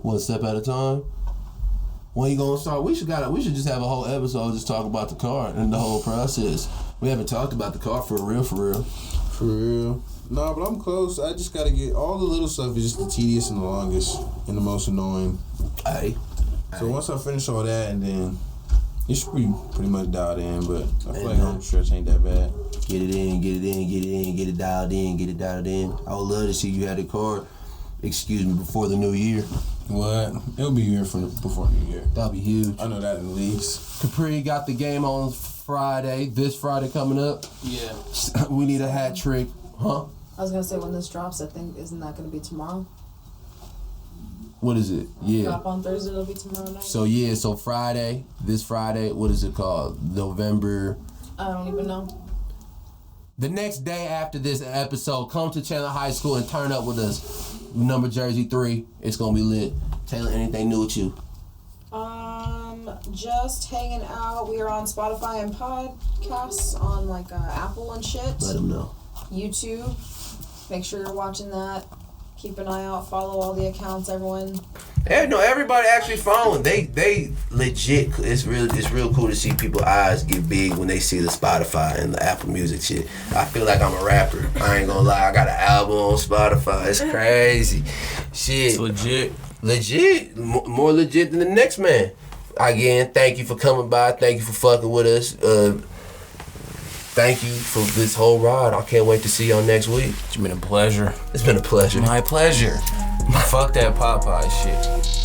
A: One step at a time. When you gonna start? We should just have a whole episode just talk about the car and the whole process. We haven't talked about the car for real.
B: For real. Nah, but I'm close. I just gotta get all the little stuff is just the tedious and the longest and the most annoying.
A: Hey.
B: So once I finish all that, and then it should be pretty much dialed in. But I feel like home stretch ain't that bad.
A: Get it in, get it dialed in. I would love to see you have the car, before the new year.
B: What? It'll be here before New Year.
A: That'd be huge.
B: I know that at least.
A: Capri got the game on Friday. This Friday coming up.
C: Yeah.
A: We need a hat trick, huh?
E: I was gonna say when this drops, I think isn't that gonna be tomorrow?
A: What is it? Yeah.
E: Drop on Thursday, it'll be tomorrow night.
A: So Friday, this Friday, what is it called? November.
E: I don't even know.
A: The next day after this episode, come to Chandler High School and turn up with us. Number jersey 3. It's gonna be lit. Taylor, anything new with you?
E: Just hanging out. We are on Spotify and podcasts on like Apple and shit.
A: Let them know.
E: YouTube. Make sure you're watching that. Keep an eye out. Follow all the accounts. Everyone.
H: Yeah, no, everybody actually following. They legit. It's real cool to see people's eyes get big when they see the Spotify and the Apple Music shit. I feel like I'm a rapper. I ain't gonna lie. I got an album on Spotify. It's crazy. Shit.
B: It's legit.
H: Legit. More legit than the next man. Again, thank you for coming by. Thank you for fucking with us. Thank you for this whole ride. I can't wait to see y'all next week.
B: It's been a pleasure.
H: It's been a pleasure.
B: My pleasure. Fuck that Popeyes shit.